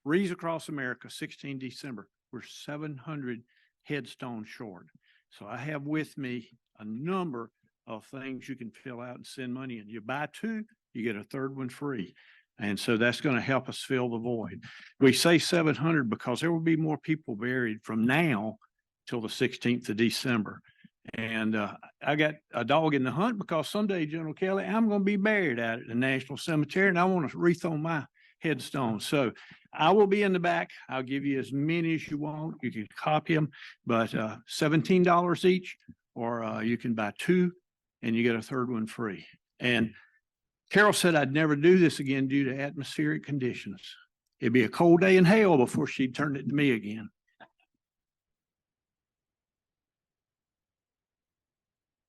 Wreaths Across America, 16 December. We're 700 headstones short. So I have with me a number of things you can fill out and send money in. You buy two, you get a third one free. And so that's going to help us fill the void. We say 700 because there will be more people buried from now till the 16th of December. And I got a dog in the hunt because someday, General Kelly, I'm going to be buried out at the National Cemetery and I want to wreath on my headstone. So I will be in the back. I'll give you as many as you want. You can copy them, but $17 each, or you can buy two and you get a third one free. And Carol said I'd never do this again due to atmospheric conditions. It'd be a cold day in hell before she'd turn it to me again.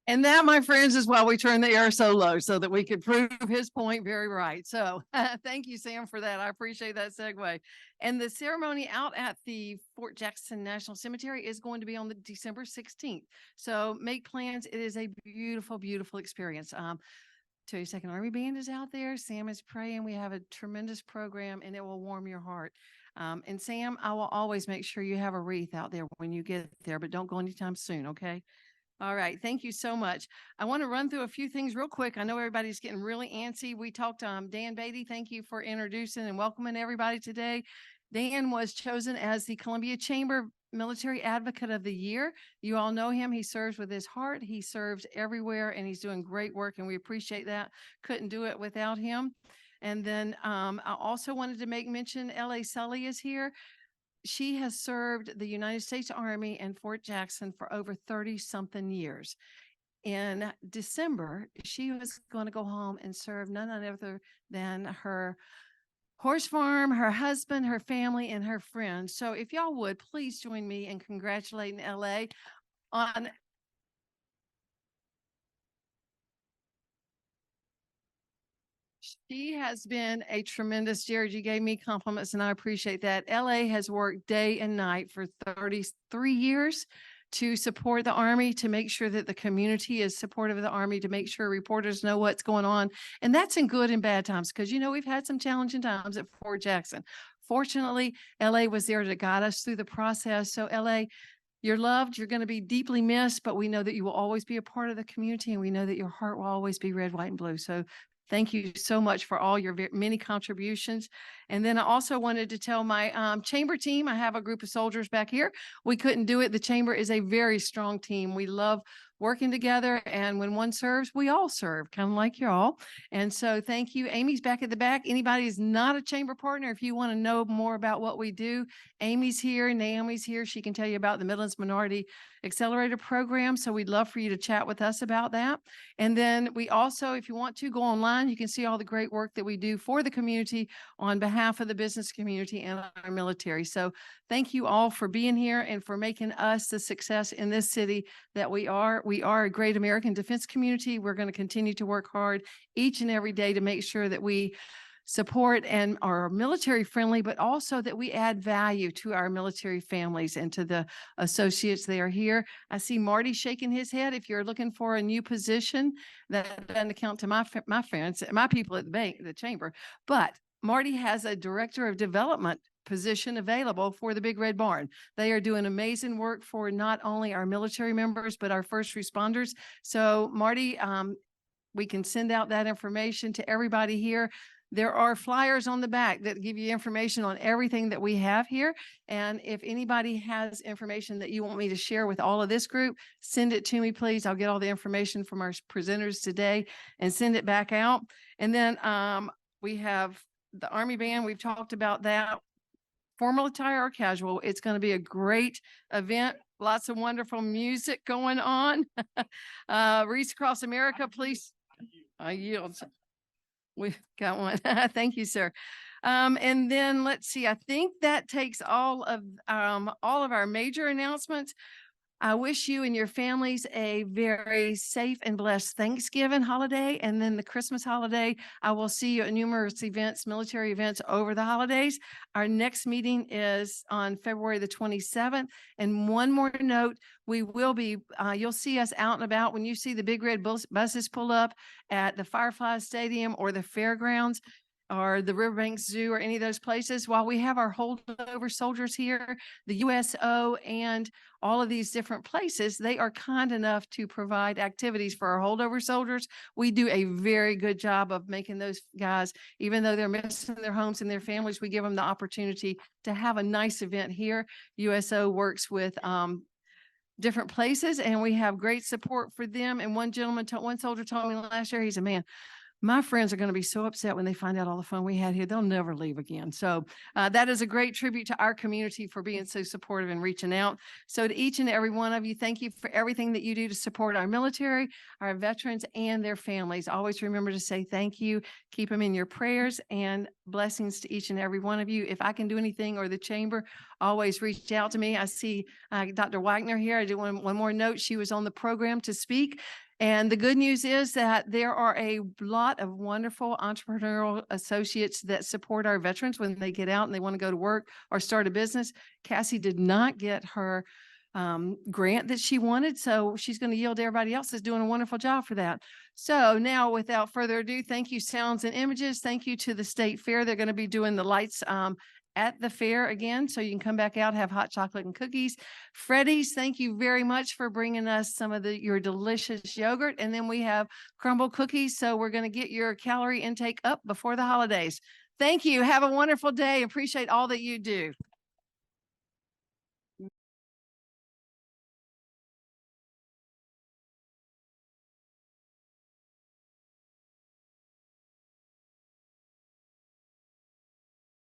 And that, my friends, is why we turn the air so low, so that we could prove his point very right. So thank you, Sam, for that. I appreciate that segue. And the ceremony out at the Fort Jackson National Cemetery is going to be on the December 16th. So make plans. It is a beautiful, beautiful experience. 22nd Army Band is out there. Sam is praying. We have a tremendous program and it will warm your heart. And Sam, I will always make sure you have a wreath out there when you get there, but don't go anytime soon. Okay. All right. Thank you so much. I want to run through a few things real quick. I know everybody's getting really antsy. We talked to Dan Beatty. Thank you for introducing and welcoming everybody today. Dan was chosen as the Columbia Chamber Military Advocate of the Year. You all know him. He serves with his heart. He serves everywhere and he's doing great work and we appreciate that. Couldn't do it without him. And then I also wanted to make mention, L.A. Sully is here. She has served the United States Army and Fort Jackson for over 30-something years. In December, she was going to go home and serve none other than her horse farm, her husband, her family, and her friends. So if y'all would, please join me in congratulating LA on She has been a tremendous, Jared, you gave me compliments and I appreciate that. LA has worked day and night for 33 years to support the Army, to make sure that the community is supportive of the Army, to make sure reporters know what's going on. And that's in good and bad times, because, you know, we've had some challenging times at Fort Jackson. Fortunately, LA was there to guide us through the process. So LA, you're loved, you're going to be deeply missed, but we know that you will always be a part of the community and we know that your heart will always be red, white, and blue. So thank you so much for all your many contributions. And then I also wanted to tell my chamber team, I have a group of soldiers back here. We couldn't do it. The chamber is a very strong team. We love working together. And when one serves, we all serve, kind of like y'all. And so thank you. Amy's back at the back. Anybody is not a chamber partner, if you want to know more about what we do, Amy's here, Naomi's here. She can tell you about the Midlands Minority Accelerator Program. So we'd love for you to chat with us about that. And then we also, if you want to go online, you can see all the great work that we do for the community on behalf of the business community and our military. So thank you all for being here and for making us the success in this city that we are. We are a great American defense community. We're going to continue to work hard each and every day to make sure that we support and are military friendly, but also that we add value to our military families and to the associates that are here. I see Marty shaking his head. If you're looking for a new position, that doesn't account to my friends, my people at the bank, the chamber, but Marty has a director of development position available for the Big Red Barn. They are doing amazing work for not only our military members, but our first responders. So Marty, we can send out that information to everybody here. There are flyers on the back that give you information on everything that we have here. And if anybody has information that you want me to share with all of this group, send it to me, please. I'll get all the information from our presenters today and send it back out. And then we have the Army Band. We've talked about that. Formal attire or casual, it's going to be a great event. Lots of wonderful music going on. Reach Across America, please. I yield. We've got one. Thank you, sir. And then let's see, I think that takes all of our major announcements. I wish you and your families a very safe and blessed Thanksgiving holiday. And then the Christmas holiday, I will see you at numerous events, military events over the holidays. Our next meeting is on February the 27th. And one more note, we will be, you'll see us out and about when you see the big red buses pull up at the Firefly Stadium or the fairgrounds or the Riverbank Zoo or any of those places. While we have our holdover soldiers here, the USO and all of these different places, they are kind enough to provide activities for our holdover soldiers. We do a very good job of making those guys, even though they're missing their homes and their families, we give them the opportunity to have a nice event here. USO works with different places and we have great support for them. And one soldier told me last year, he said, man, my friends are going to be so upset when they find out all the fun we had here. They'll never leave again. So that is a great tribute to our community for being so supportive and reaching out. So to each and every one of you, thank you for everything that you do to support our military, our veterans, and their families. Always remember to say thank you. Keep them in your prayers, and blessings to each and every one of you. If I can do anything or the chamber, always reach out to me. I see Dr. Wagner here. I do one more note. She was on the program to speak. And the good news is that there are a lot of wonderful entrepreneurial associates that support our veterans when they get out and they want to go to work or start a business. Cassie did not get her grant that she wanted, so she's going to yield to everybody else that's doing a wonderful job for that. So now, without further ado, thank you, Sounds and Images. Thank you to the State Fair. They're going to be doing the lights at the fair again, so you can come back out, have hot chocolate and cookies. Freddy's, thank you very much for bringing us some of your delicious yogurt. And then we have crumble cookies, so we're going to get your calorie intake up before the holidays. Thank you. Have a wonderful day. Appreciate all that you do.